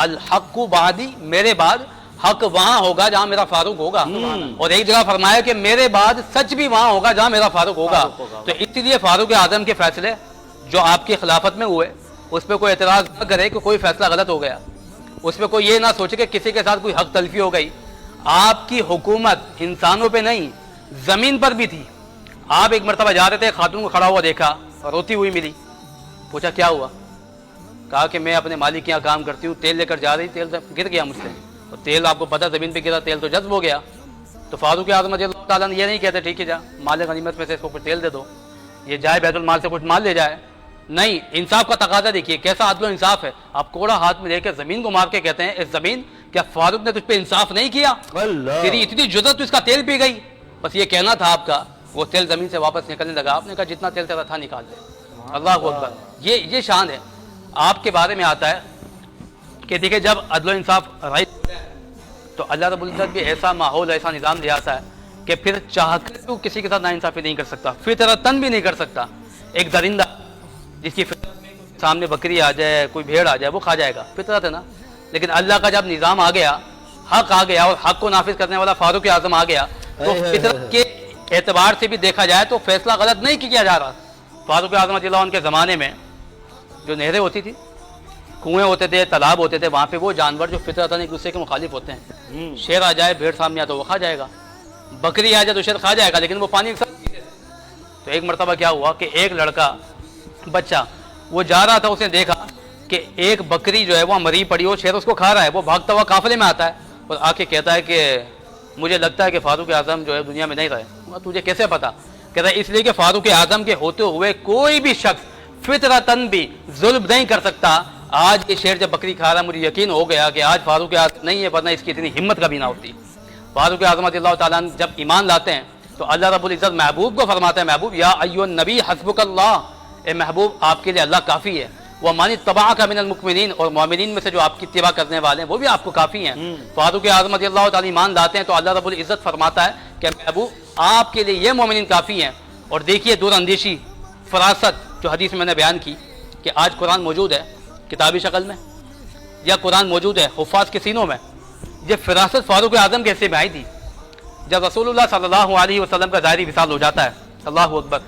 Speaker 6: الحق بعدی، میرے بعد حق وہاں ہوگا جہاں میرا فاروق ہوگا، اور ایک جگہ فرمایا کہ میرے بعد سچ بھی وہاں ہوگا جہاں میرا فاروق ہوگا۔ تو اسی لیے فاروق اعظم کے فیصلے جو آپ کی خلافت میں ہوئے، اس پہ کوئی اعتراض نہ کرے کہ کوئی فیصلہ غلط ہو گیا، اس پہ کوئی یہ نہ سوچے کہ کسی کے ساتھ کوئی حق تلفی ہو گئی. آپ کی حکومت انسانوں پہ نہیں زمین پر بھی تھی. آپ ایک مرتبہ جا رہے تھے، خاتون کو کھڑا ہوا دیکھا، روتی ہوئی ملی، پوچھا کیا ہوا؟ کہا کہ میں اپنے مالک کے یہاں کام کرتی ہوں، تیل لے کر جا رہی، تیل گر گیا مجھ سے، اور تیل آپ کو پتہ زمین پہ گرا، تیل تو جذب ہو گیا. تو فاروق اعظم رضی اللہ تعالیٰ نے یہ نہیں کہتے ٹھیک ہے جا مال غنیمت میں سے اس کو کچھ تیل دے دو، یہ جائے بیت المال سے کچھ مال لے جائے. نہیں، انصاف کا تقاضا دیکھیے کیسا عدل و انصاف ہے. آپ کوڑا ہاتھ میں لے کے زمین کو مار کے کہتے ہیں اس زمین کیا فاروق نے تجھ پہ انصاف نہیں کیا؟ تیری اتنی جرت تو اس کا تیل پی گئی. بس یہ کہنا تھا آپ کا. وہ تیل زمین سے واپس نکلنے لگا. آپ نے کہا جتنا تیل تیرا تھا نکال دے. اللہ اکبر. یہ شان ہے. آپ کے بارے میں آتا ہے کہ دیکھیں جب عدل و انصاف رائٹ تو اللہ رب العزت بھی ایسا ماحول ایسا نظام دے آتا ہے کہ پھر چاہ کر تو کسی کے ساتھ ناانصافی نہیں کر سکتا، فطرتاً بھی نہیں کر سکتا. ایک درندہ جس کی فطرت میں سامنے بکری آ جائے، کوئی بھیڑ آ جائے، وہ کھا جائے گا، فطرت ہے نا. لیکن اللہ کا جب نظام آ گیا، حق آ گیا اور حق کو نافذ کرنے والا فاروق اعظم آ گیا تو فطرت کے اعتبار سے بھی دیکھا جائے تو فیصلہ غلط نہیں کیا جا رہا. فاروق اعظم رضی اللہ عنہ کے زمانے میں جو نہریں ہوتی تھی، کنویں ہوتے تھے، تالاب ہوتے تھے، وہاں پہ وہ جانور جو فطرتاً ایک دوسرے کے مخالف ہوتے ہیں، شیر آ جائے بھیڑ سامنے آ تو وہ کھا جائے گا، بکری آ جائے تو شیر کھا جائے گا، لیکن وہ پانی کے ساتھ. تو ایک مرتبہ کیا ہوا کہ ایک لڑکا بچہ وہ جا رہا تھا، اس نے دیکھا کہ ایک بکری جو ہے وہ مری پڑی ہو، شیر اس کو کھا رہا ہے. وہ بھاگتا ہوا قافلے میں آتا ہے اور آ کے کہتا ہے کہ مجھے لگتا ہے کہ فاروق اعظم جو ہے دنیا میں نہیں رہے. تجھے کیسے پتا؟ کہتا ہے اس لیے کہ فاروق اعظم کے ہوتے ہوئے کوئی بھی شخص فطرتاً بھی ظلم نہیں کر سکتا. آج یہ شیر جب بکری کھا رہا ہے مجھے یقین ہو گیا کہ آج فاروق اعظم نہیں ہے، ورنہ اس کی اتنی ہمت کبھی نہ ہوتی. فاروق اعظم رضی اللہ تعالیٰ جب ایمان لاتے ہیں تو اللہ رب العزت محبوب کو فرماتا ہے محبوب یا ایھا النبی حسبک اللہ، اے محبوب آپ کے لیے اللہ کافی ہے. وَمَنِ اتَّبَعَكَ مِنَ الْمُؤْمِنِينَ، اور مومنین میں سے جو آپ کی اتباع کرنے والے ہیں وہ بھی آپ کو کافی ہیں. فاروق اعظم رضی اللہ تعالیٰ ایمان لاتے ہیں تو اللہ رب العزت فرماتا ہے کہ محبوب آپ کے لیے یہ مومنین کافی ہیں. اور دیکھیے دور اندیشی، فراست جو حدیث میں نے بیان کی کہ آج قرآن موجود ہے کتابی شکل میں یا قرآن موجود ہے حفاظ کے سینوں میں، یہ فراست فاروق اعظم کے حصے میں آئی تھی. جب رسول اللہ صلی اللہ علیہ وسلم کا ظاہری وصال ہو جاتا ہے، اللہ اکبر،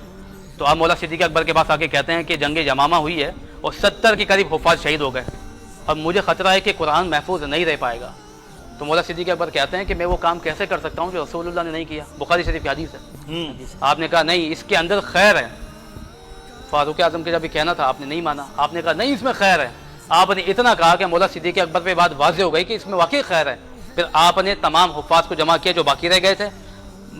Speaker 6: تو آپ مولا صدیق اکبر کے پاس آ کے کہتے ہیں کہ جنگ یمامہ ہوئی ہے اور 70 کے قریب حفاظ شہید ہو گئے، اب مجھے خطرہ ہے کہ قرآن محفوظ نہیں رہ پائے گا. تو مولا صدیق اکبر کہتے ہیں کہ میں وہ کام کیسے کر سکتا ہوں جو رسول اللہ نے نہیں کیا. بخاری شریف کی حدیث ہے. آپ نے کہا نہیں اس کے اندر خیر ہے. فاروق اعظم کے جب یہ کہنا تھا آپ نے نہیں مانا. آپ نے کہا نہیں اس میں خیر ہے. آپ نے اتنا کہا کہ مولا صدیق اکبر پہ بات واضح ہو گئی کہ اس میں واقعی خیر ہے. پھر آپ نے تمام حفاظ کو جمع کیا جو باقی رہ گئے تھے،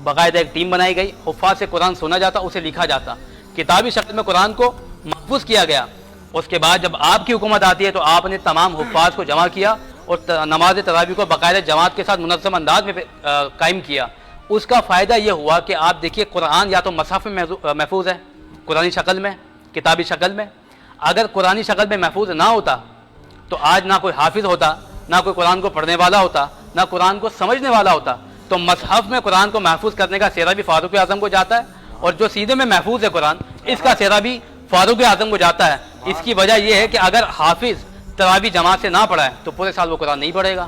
Speaker 6: باقاعدہ ایک ٹیم بنائی گئی، حفاظ سے قرآن سنا جاتا، اسے لکھا جاتا، کتابی شکل میں قرآن کو محفوظ کیا گیا. اس کے بعد جب آپ کی حکومت آتی ہے تو آپ نے تمام حفاظ کو جمع کیا اور نماز تراویح کو باقاعدہ جماعت کے ساتھ منظم انداز میں قائم کیا. اس کا فائدہ یہ ہوا کہ آپ دیکھیے قرآن یا تو مصحف میں محفوظ ہے قرآنی شکل میں، کتابی شکل میں. اگر قرآنی شکل میں محفوظ نہ ہوتا تو آج نہ کوئی حافظ ہوتا، نہ کوئی قرآن کو پڑھنے والا ہوتا، نہ قرآن کو سمجھنے والا ہوتا. تو مصحف میں قرآن کو محفوظ کرنے کا سہرا بھی فاروق اعظم کو جاتا ہے اور جو سیدھے میں محفوظ ہے قرآن اس کا سہرا بھی فاروق اعظم کو جاتا ہے. اس کی وجہ یہ ہے کہ اگر حافظ تراویح جماعت سے نہ پڑھائے تو پورے سال وہ قرآن نہیں پڑھے گا،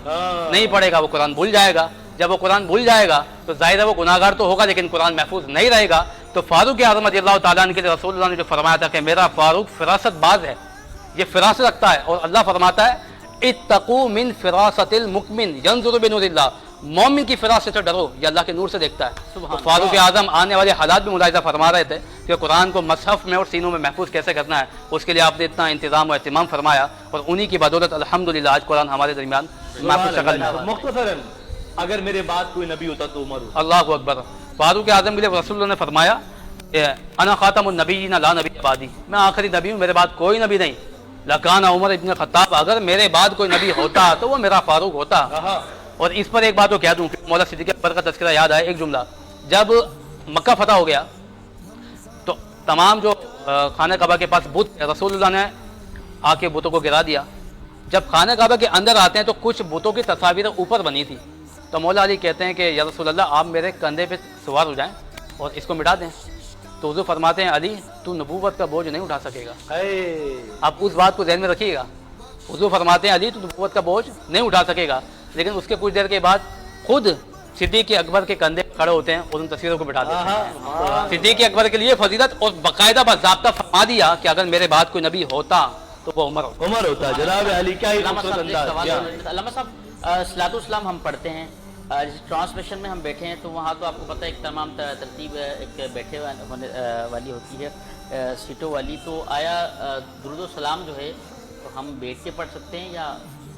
Speaker 6: نہیں پڑھے گا، وہ قرآن بھول جائے گا. جب وہ قرآن بھول جائے گا تو ظاہر ہے وہ گناہ گار تو ہوگا لیکن قرآن محفوظ نہیں رہے گا. تو فاروق اعظم رضی اللہ تعالیٰ عنہ کے لیے رسول اللہ نے جو فرمایا تھا کہ میرا فاروق فراست باز ہے، یہ فراست رکھتا ہے. اور اللہ فرماتا ہے اتقوا من فراست المؤمن ينظر بنور اللہ، مومن کی فراست سے ڈرو، یہ اللہ کے نور سے دیکھتا ہے. تو فاروق اعظم آنے والے حالات بھی ملاحظہ فرما رہے تھے کہ قرآن کو مصحف میں اور سینوں میں محفوظ کیسے کرنا ہے. اس کے لیے آپ نے اتنا انتظام و اہتمام فرمایا اور انہی کی بدولت الحمدللہ آج قرآن ہمارے درمیان محفوظ شکل میں.
Speaker 2: مختصراً اگر میرے بعد کوئی نبی ہوتا تو عمر ہوتا.
Speaker 6: اللہ اکبر. فاروق اعظم کے لیے رسول اللہ نے فرمایا انا خاتم النبیین لا نبی بعدی، میں آخری نبی ہوں، میرے بعد کوئی نبی نہیں. لکان عمر ابن خطاب، اگر میرے بعد کوئی نبی ہوتا تو وہ میرا فاروق ہوتا. اور اس پر ایک بات تو کہہ دوں کہ مولا صدیق اکبر کا تذکرہ یاد آئے ایک جملہ. جب مکہ فتح ہو گیا تو تمام جو خانہ کعبہ کے پاس بت، رسول اللہ نے آ کے بتوں کو گرا دیا. جب خانہ کعبہ کے اندر آتے ہیں تو کچھ بتوں کی تصاویر اوپر بنی تھی. تو مولا علی کہتے ہیں کہ یا رسول اللہ آپ میرے کندھے پہ سوار ہو جائیں اور اس کو مٹا دیں. تو حضور فرماتے ہیں علی تو نبوت کا بوجھ نہیں اٹھا سکے گا. آپ اس بات کو ذہن میں رکھیے گا. حضور فرماتے ہیں علی تو نبوت کا بوجھ نہیں اٹھا سکے گا. لیکن اس کے کچھ دیر کے بعد خود صدیق اکبر کے کندھے کھڑے ہوتے ہیں اور ان تصویروں کو بٹھا دیتے ہیں. صدیق اکبر کے لیے فضیلت اور باقاعدہ باضابطہ فرما دیا کہ اگر میرے بعد کوئی نبی ہوتا تو وہ عمر ہوتا
Speaker 2: عمر ہوتا ہے. جناب علی کیا ہی
Speaker 3: علامہ
Speaker 2: خوبصورت
Speaker 3: صاحب
Speaker 2: انداز. کیا
Speaker 3: علامہ صاحب صلاۃ السلام ہم پڑھتے ہیں, جس ٹرانسمیشن میں ہم بیٹھے ہیں تو وہاں تو آپ کو پتہ ہے ایک تمام ترتیب ایک بیٹھے ہونے والی ہوتی ہے سیٹوں والی, تو آیا درود و سلام جو ہے تو ہم بیٹھ کے پڑھ سکتے ہیں یا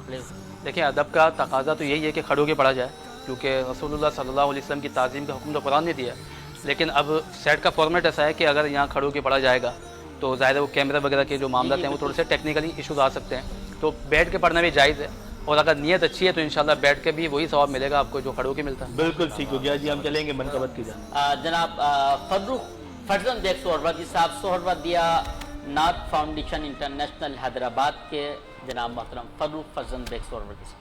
Speaker 3: کھڑے؟
Speaker 6: دیکھیں ادب کا تقاضا تو یہی ہے کہ کھڑے ہو کے پڑھا جائے, کیونکہ رسول اللہ صلی اللہ علیہ وسلم کی تعظیم کا حکم تو قرآن نے دیا ہے. لیکن اب سیٹ کا فارمیٹ ایسا ہے کہ اگر یہاں کھڑے ہو کے پڑھا جائے گا تو ظاہر ہے وہ کیمرہ وغیرہ کے جو معاملات ہیں وہ تھوڑے سے ٹیکنیکلی ایشوز آ سکتے ہیں, تو بیٹھ کے پڑھنا بھی جائز ہے, اور اگر نیت اچھی ہے تو انشاءاللہ بیٹھ کے بھی وہی ثواب ملے گا آپ کو جو کھڑے ہو کے ملتا ہے.
Speaker 2: بالکل ٹھیک ہو گیا جی, ہم چلیں گے منقبت کی جانب.
Speaker 3: جناب فروخ فرزند بیگ سہروردی صاحب, سہروردیہ نعت فاؤنڈیشن انٹرنیشنل حیدرآباد کے جناب محترم فروخ فرزند بیگ سہروردی صاحب.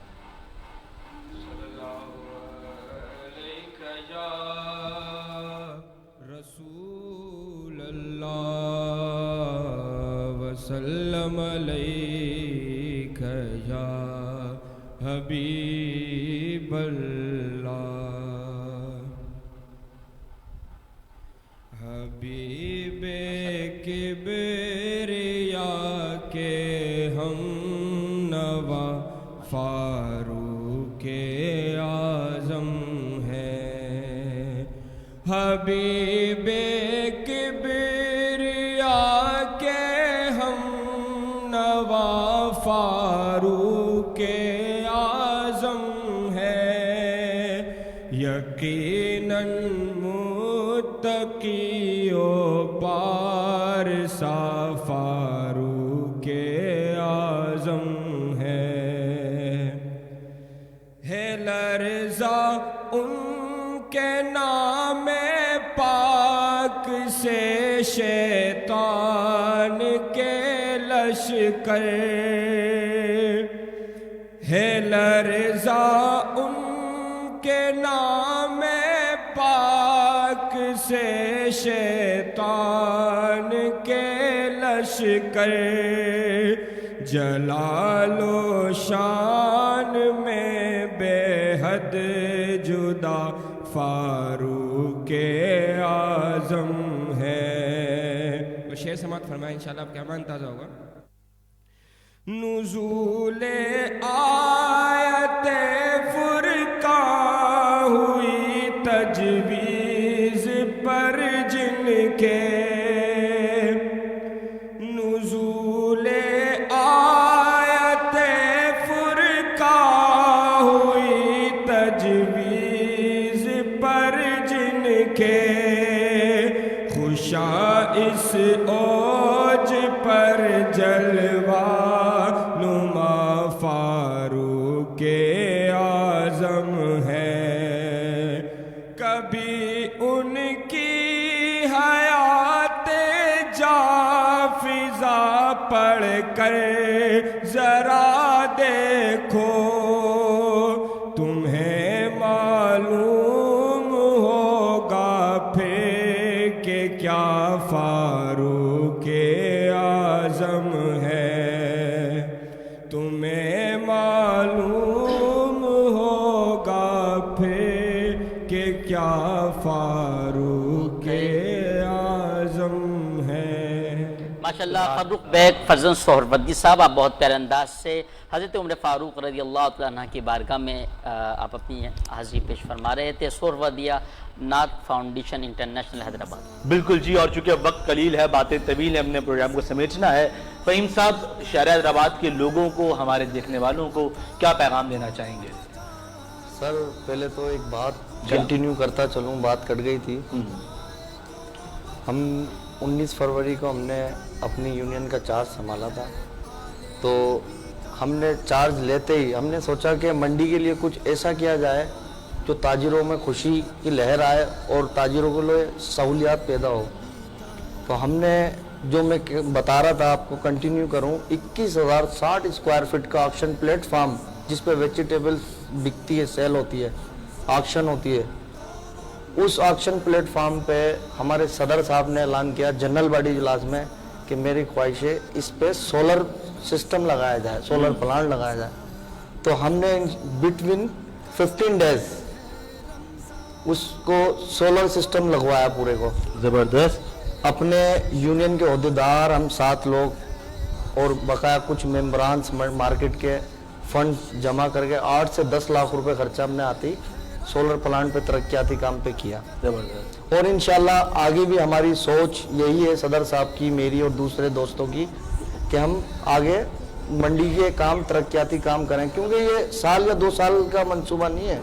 Speaker 11: رسول اللہ وسلم علیک یا حبیب اللہ, حبیب کبریا کے ہم نوا فاروق اعظم ہیں, حبیب کبریا کے ہم نوا فاروق اعظم ہے, یقیناً متقی و پارسا فاروق اعظم ہے لرزا ان کے نام پاک سے شیطان کے لشکر, ہے لرزا ان کے نام پاک سے شیطان کے لشکر, جلال و شان میں بے حد جدا فاروق اعظم ہے. وہ شعر سماعت فرمائیں انشاءاللہ آپ کا ایمان تازہ ہوگا. نزول آیت فرقان ہوئی تجویز پر جن کے, نزول آیت فرقان ہوئی تجویز پر جن کے, خوشا اس اوج پر جلوہ نما فاروق اعظم ہے, کبھی ان کی حیات جافزہ پڑھ کر ذرا دیکھو, تمہیں معلوم ہوگا پھر کہ کیا فاروق اعظم ہے, تمہیں معلوم ہوگا پھر کہ کیا فاروق اعظم ہے.
Speaker 3: ماشاءاللہ فروخ بیگ فرزند سہروردی صاحب, آپ بہت پیارے انداز سے حضرت عمر فاروق رضی اللہ تعالیٰ عنہ کی بارگاہ میں آپ اپنی حاضری پیش فرما رہے تھے. سہروردیہ نعت فاؤنڈیشن انٹرنیشنل حیدرآباد.
Speaker 2: بالکل جی, اور چونکہ وقت قلیل ہے, باتیں طویل ہیں, ہم نے پروگرام کو سمیٹنا ہے. فہیم صاحب شہر حیدرآباد کے لوگوں کو, ہمارے دیکھنے والوں کو کیا پیغام دینا چاہیں گے؟
Speaker 4: سر پہلے تو ایک بات کنٹینیو کرتا چلوں, بات کٹ گئی تھی. ہم 19 فروری کو ہم نے اپنی یونین کا چارج سنبھالا تھا, تو ہم نے چارج لیتے ہی ہم نے سوچا کہ منڈی کے لیے کچھ ایسا کیا جائے جو تاجروں میں خوشی کی لہر آئے اور تاجروں کو لیے سہولیات پیدا ہو. تو ہم نے جو میں بتا رہا تھا آپ کو کنٹینیو کروں, 21,060 اسکوائر فٹ کا آکشن پلیٹ فارم جس پہ ویجیٹیبل بکتی ہے, سیل ہوتی ہے, آکشن ہوتی ہے, اس آکشن پلیٹ فارم پہ ہمارے صدر صاحب نے اعلان کیا جنرل باڈی اجلاس میں کہ میری خواہش ہے اس پہ سولر سسٹم لگایا جائے, سولر پلانٹ لگایا جائے. تو ہم نے بٹوین 15 ڈیز اس کو سولر سسٹم لگوایا پورے کو.
Speaker 2: زبردست.
Speaker 4: اپنے یونین کے عہدیدار ہم 7 لوگ اور بقایا کچھ ممبرانس مارکیٹ کے فنڈ جمع کر کے 8 سے 10 لاکھ روپے خرچہ ہم نے آتی سولر پلانٹ پہ ترقیاتی کام پہ کیا. اور انشاءاللہ آگے بھی ہماری سوچ یہی ہے صدر صاحب کی, میری اور دوسرے دوستوں کی, کہ ہم آگے منڈی کے کام ترقیاتی کام کریں, کیونکہ یہ سال یا 2 سال کا منصوبہ نہیں ہے,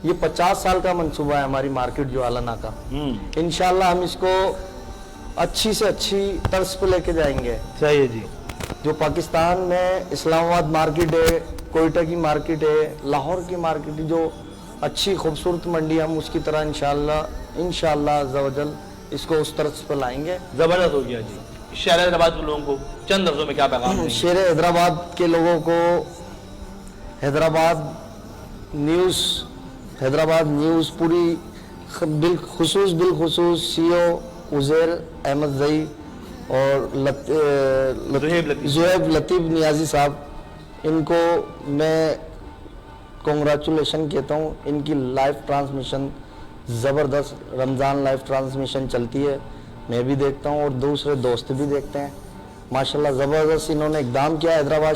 Speaker 4: یہ 50 سال کا منصوبہ ہے ہماری مارکیٹ جو علنا کا. انشاءاللہ ہم اس کو اچھی سے اچھی طرز پہ لے کے جائیں گے.
Speaker 2: صحیح جی.
Speaker 4: جو پاکستان میں اسلام آباد مارکیٹ ہے, کوئٹہ کی مارکیٹ ہے, لاہور کی مارکیٹ, جو اچھی خوبصورت منڈی, ہم اس کی طرح انشاءاللہ عز و جل اس کو اس طرز پہ لائیں گے.
Speaker 2: زبردست ہو گیا جی. شہر حیدرآباد کے لوگوں کو چند لفظوں میں کیا پیغام دیں گے؟
Speaker 4: شہر حیدرآباد کے لوگوں کو حیدرآباد نیوز پوری بالخصوص سی او عزیر احمد زئی اور زہیب لطیف نیازی صاحب, ان کو میں کنگریچولیشن کہتا ہوں. ان کی لائیو ٹرانسمیشن زبردست, رمضان لائیو ٹرانسمیشن چلتی ہے, میں بھی دیکھتا ہوں اور دوسرے دوست بھی دیکھتے ہیں. ماشاءاللہ زبردست انہوں نے اقدام کیا حیدرآباد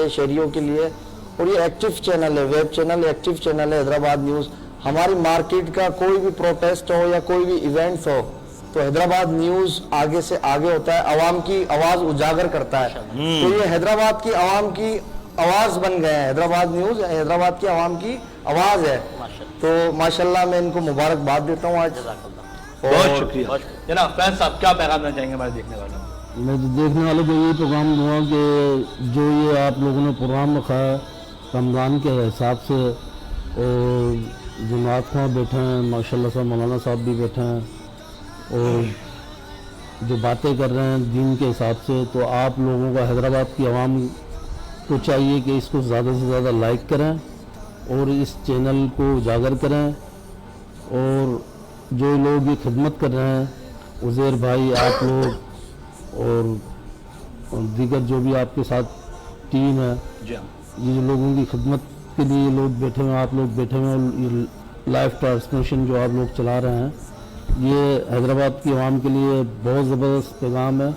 Speaker 4: شہریوں کے لیے, اور یہ ایکٹیو چینل ہے, ویب چینل, ایکٹیو چینل ہے حیدرآباد نیوز. ہماری مارکیٹ کا کوئی بھی پروٹیسٹ ہو یا کوئی بھی ایونٹس ہو تو حیدرآباد نیوز آگے سے آگے ہوتا ہے, عوام کی آواز اجاگر کرتا ہے. تو یہ حیدرآباد کی عوام کی آواز بن گئے ہیں. حیدرآباد نیوز حیدرآباد کی عوام کی آواز ہے. تو ماشاءاللہ میں ان کو مبارکباد دیتا ہوں آج.
Speaker 2: بہت شکریہ جناب. فیض صاحب کیا پیغام دینا چاہیں گے ہمارے دیکھنے والوں کو؟
Speaker 5: میں دیکھنے والوں کو یہی پیغام دوں گا کہ جو یہ آپ لوگوں نے پروگرام رکھا ہے رمضان کے حساب سے, اور جماعت خواہ بیٹھے ہیں ماشاءاللہ سے, مولانا صاحب بھی بیٹھے ہیں, اور جو باتیں کر رہے ہیں دین کے حساب سے, تو آپ لوگوں کا حیدرآباد کی عوام کو چاہیے کہ اس کو زیادہ سے زیادہ لائک کریں اور اس چینل کو اجاگر کریں. اور جو لوگ یہ خدمت کر رہے ہیں, عزیر بھائی, آپ لوگ اور دیگر جو بھی آپ کے ساتھ ٹیم ہے, یہ لوگوں کی خدمت کے لیے لوگ بیٹھے ہوئے, آپ لوگ بیٹھے ہوئے, یہ لائیو ٹرانسمیشن جو آپ لوگ چلا رہے ہیں, یہ حیدرآباد کی عوام کے لیے بہت زبردست پیغام ہے.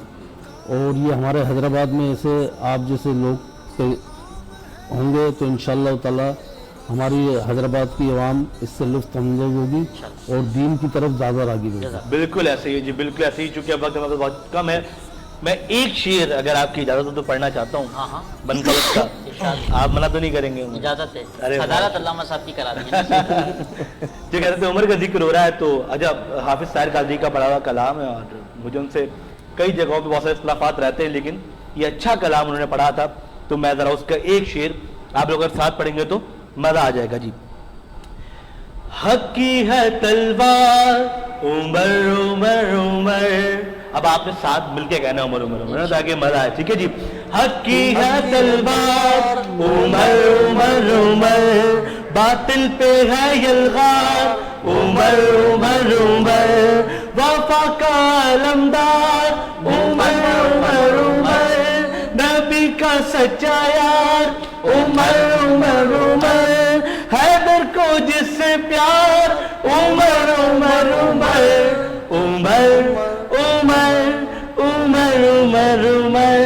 Speaker 5: اور یہ ہمارے حیدرآباد میں ایسے آپ جیسے لوگ ہوں گے تو انشاءاللہ تعالی ہماری حیدرآباد کی عوام اس سے لطف اندوز ہوگی اور دین کی طرف زیادہ راغب ہوگی.
Speaker 2: بالکل ایسے ہی جی, بالکل ایسے ہی. چونکہ اب وقت ہمارے بہت کم ہے, میں ایک شعر اگر آپ کی اجازت ہو تو پڑھنا چاہتا ہوں. بنکلت کا. آپ منع تو نہیں کریں گے؟
Speaker 3: اجازت ہے, صدارت علامہ صاحب کی کرا دیں.
Speaker 2: جو کہتے ہیں عمر کا ذکر ہو رہا ہے تو عجب حافظ طاہر قادری کا پڑھا ہوا کلام ہے, اور مجھے ان سے کئی جگہوں پہ بہت سارے اختلافات رہتے ہیں, لیکن یہ اچھا کلام انہوں نے پڑھا تھا. تو میں ذرا اس کا ایک شعر آپ لوگ اگر ساتھ پڑھیں گے تو مزہ آ جائے گا جی. حق کی ہے تلوار عمر عمر عمر, اب آپ نے ساتھ مل کے کہنا عمر عمر عمر تاکہ مزہ آئے. ٹھیک ہے جی. حق کی ہے تلوار عمر عمر عمر, باطل پہ ہے یلغار عمر عمر عمر, وفا کا علمدار عمر عمر عمر, نبی کا سچا یار عمر عمر عمر, حیدر کو جس سے پیار عمر عمر عمر عمر عمر عمر عمر عمر.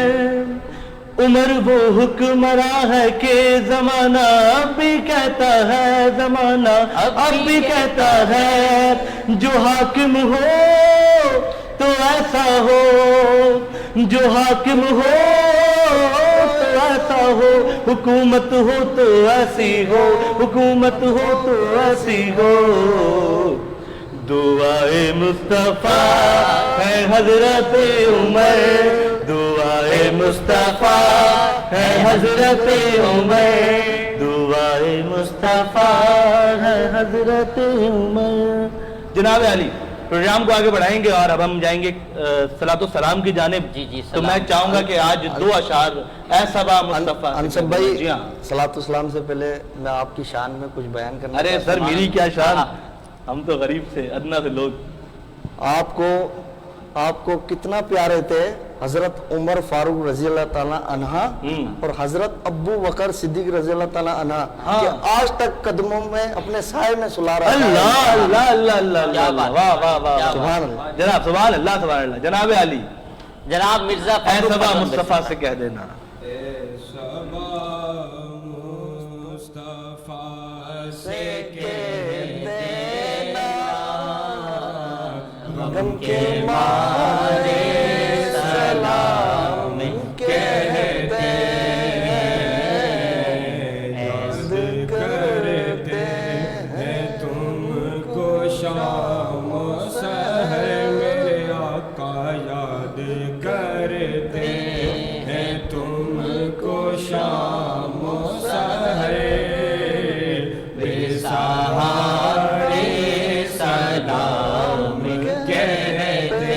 Speaker 2: عمر وہ حکمراں ہے کہ زمانہ اب بھی کہتا ہے, زمانہ اب بھی کہتا ہے, جو حاکم ہو تو ایسا ہو, جو حاکم ہو تو ایسا ہو, حکومت ہو تو ایسی ہو, حکومت ہو تو ایسی ہو. دعائے مصطفیٰ ہے حضرت عمر, دعائے مصطفیٰ ہے حضرت عمر, دعائے مصطفیٰ ہے حضرت عمر. جناب علی پروگرام کو آگے بڑھائیں گے اور اب ہم جائیں گے صلاۃ و سلام کی جانب. تو میں چاہوں گا کہ آج 2 اشعار اے صبا مصطفیٰ.
Speaker 4: انصف بھائی صلاۃ و سلام سے پہلے میں آپ کی شان میں کچھ بیان کرنا.
Speaker 2: ارے سر میری کیا شان, ہم تو غریب سے ادنا سے لوگ.
Speaker 4: آپ کو کتنا پیارے تھے حضرت عمر فاروق رضی اللہ تعالیٰ عنہ اور حضرت ابو بکر صدیق رضی اللہ تعالیٰ عنہ, کہ آج تک قدموں میں اپنے سائے میں سلا رہا ہے.
Speaker 2: اللہ اللہ اللہ اللہ, واہ واہ واہ, سبحان اللہ جناب, سبحان اللہ سبحان اللہ. جناب علی
Speaker 3: جناب مرزا
Speaker 2: اے
Speaker 3: فاروق
Speaker 2: صبا
Speaker 3: اعظم
Speaker 2: مصطفیٰ سے کہہ دینا
Speaker 11: مصطفیٰ سے
Speaker 4: غم کے مارے سلام کہتے
Speaker 11: یاد کرتے ہیں تم کو شام و سحر میرے آقا یاد کرتے ہیں تم کو شام و سحر بے سہارے سلام کہتے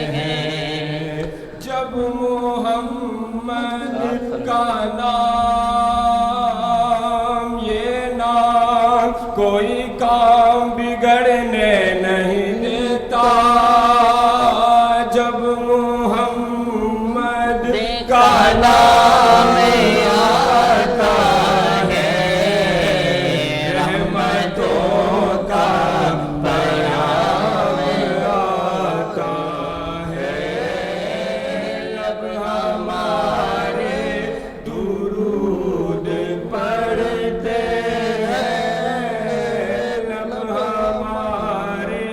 Speaker 11: ہیں جب محمد کا نام یہ نام کوئی کام بگڑنے نہیں دیتا جب محمد کا نام آتا ہے رحمتوں کا پیام آتا ہے اب ہمارے درود پڑھتے ہیں اب ہمارے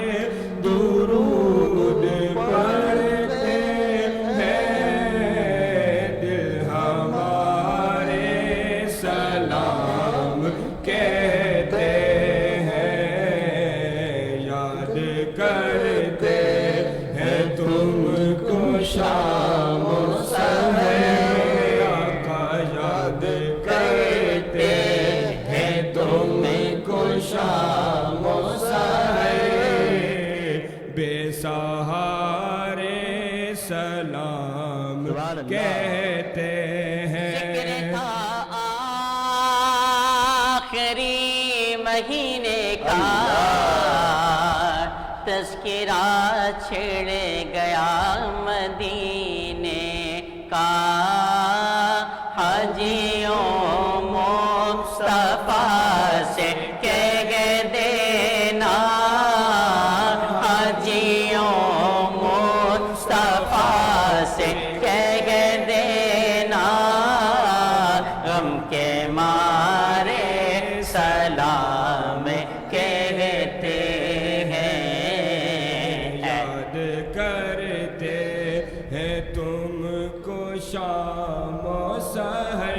Speaker 11: درود پڑھتے ہیں دل ہمارے سلام کہتے ہیں یاد کرتے ہیں تم کو شام و سحر آقا یاد کرتے ہیں تم کو شام و سحر بے سہارے سلام کہتے ہیں
Speaker 3: ذکر تھا آخری مہینے کا تذکرہ چھڑ گیا مدینے کا حاجیوں مصطفیٰ سے کہہ دینا حاجیوں مصطفیٰ سے کہہ دینا غم کے مارے سلام کہتے ہیں
Speaker 11: یاد کرتے ہیں تم کو شام و سحر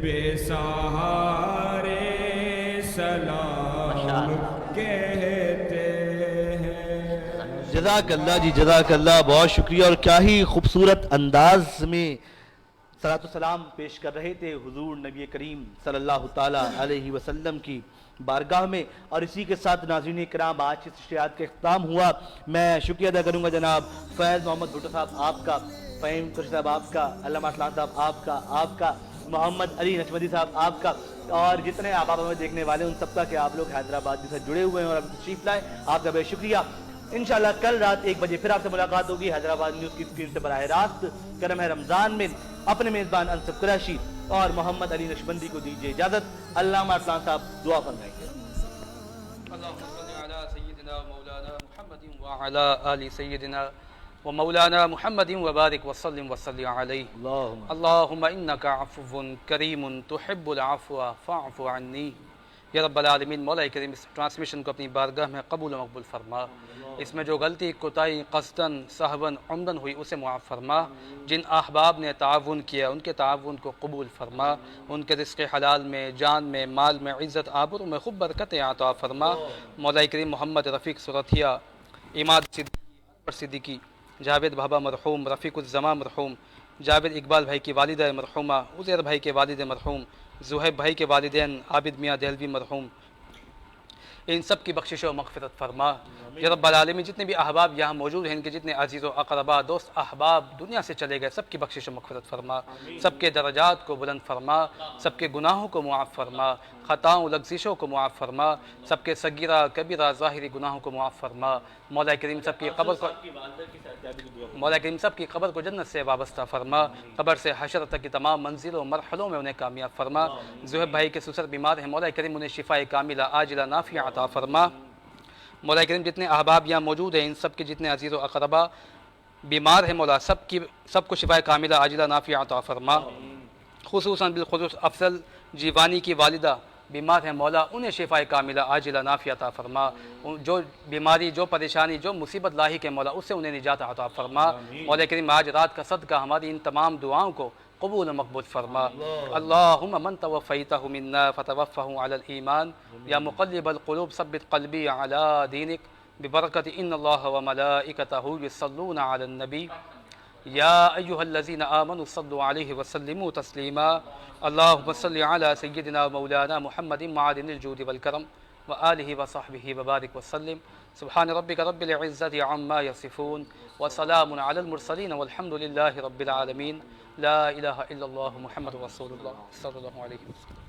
Speaker 11: بے سہارے سلام کہتے ہیں
Speaker 2: جزاک اللہ جی جزاک اللہ بہت شکریہ اور کیا ہی خوبصورت انداز میں صلاۃ السلام پیش کر رہے تھے حضور نبی کریم صلی اللہ تعالیٰ علیہ وسلم کی بارگاہ میں اور اسی کے ساتھ ناظرین کرام آج اس اشتہار کا اختتام ہوا میں شکریہ ادا کروں گا جناب فیض محمد بھٹو صاحب آپ کا فہیم قریشی صاحب آپ کا علامہ اصلان صاحب آپ کا محمد علی نشمدی صاحب آپ کا اور جتنے آپ ہمیں دیکھنے والے ان سب کا کہ آپ لوگ حیدرآباد کے ساتھ جڑے ہوئے ہیں اور اب تشریف لائے آپ کا بے شکریہ انشاءاللہ کل رات 1 بجے پھر آپ سے ملاقات ہوگی حیدرآباد نیوز کی اسکرین سے براہ راست کرم ہے رمضان میں اپنے میزبان انصف قریشی اور محمد علی نشبندی کو دیجیے اجازت علامہ اصلان صاحب دعا فرمائیں گے
Speaker 6: اللهم صل على سيدنا ومولانا محمد وعلى آل سيدنا ومولانا محمد وبارك وسلم وصل عليه اللهم إنك عفو كريم تحب العفو فاعف عني یا رب العالمین مولا کریم اس ٹرانسمیشن کو اپنی بارگاہ میں قبول و مقبول فرما اس میں جو غلطی کوتاہی قصداً سہواً عمداً ہوئی اسے معاف فرما جن احباب نے تعاون کیا ان کے تعاون کو قبول فرما ان کے رزق حلال میں جان میں مال میں عزت آبرو میں خوب برکت عطا فرما مولا کریم محمد رفیق سرتھیا اماد صدیقی جاوید بابا مرحوم رفیق الزمان مرحوم جاوید اقبال بھائی کی والدہ مرحومہ عزیر بھائی کے والد مرحوم زہیب بھائی کے والدین عابد میاں دہلوی مرحوم ان سب کی بخشش و مغفرت فرما یا رب العالمین جتنے بھی احباب یہاں موجود ہیں ان کے جتنے عزیز و اقربا دوست احباب دنیا سے چلے گئے سب کی بخشش و مغفرت فرما سب کے درجات کو بلند فرما سب کے گناہوں کو معاف فرما خطاؤں لغزشوں کو معاف فرما سب کے صغیرہ کبیرہ ظاہری گناہوں کو معاف فرما مولا کریم سب کی قبر کو جنت سے وابستہ فرما قبر سے حشر تک کی تمام منزلوں مرحلوں میں انہیں کامیاب فرما زہیب بھائی کے سسر بیمار ہیں مولا کریم انہیں شفاء کاملہ عاجلہ نافعہ عطا فرما مولا کریم جتنے احباب یہاں موجود ہیں ان سب کے جتنے عزیز و اقربا بیمار ہے مولا سب کو شفا کاملہ عاجلہ نافعہ عطا فرما، خصوصاً بالخصوص افضل جیوانی کی والدہ بیمار ہیں مولا انہیں شفا کاملہ عاجلہ نافعہ عطا فرما، جو بیماری جو پریشانی جو مصیبت لاحق ہے مولا اس سے انہیں نجات عطا فرما، مولا کریم آج رات کا صدقہ ہماری ان تمام دعاؤں کو قبول و مقبول فرما۔ اللہم من توفیتہ منا فتوفہ علی الایمان یا مقلب القلوب ثبت قلبی علی دینک ببرکت ان اللہ وملائکتہ یصلون علی النبی یا ایہا الذین آمنوا صلوا علیہ وسلموا تسلیما۔ اللہم صل علی سیدنا مولانا محمد معدن الجود والکرم وآلہ وصحبہ وبارک وسلم۔ سبحان ربک رب العزت عما یصفون وسلام علی المرسلین والحمد للہ رب العالمین۔ لا الہ الا اللہ محمد رسول اللہ صلی اللہ علیہ وسلم۔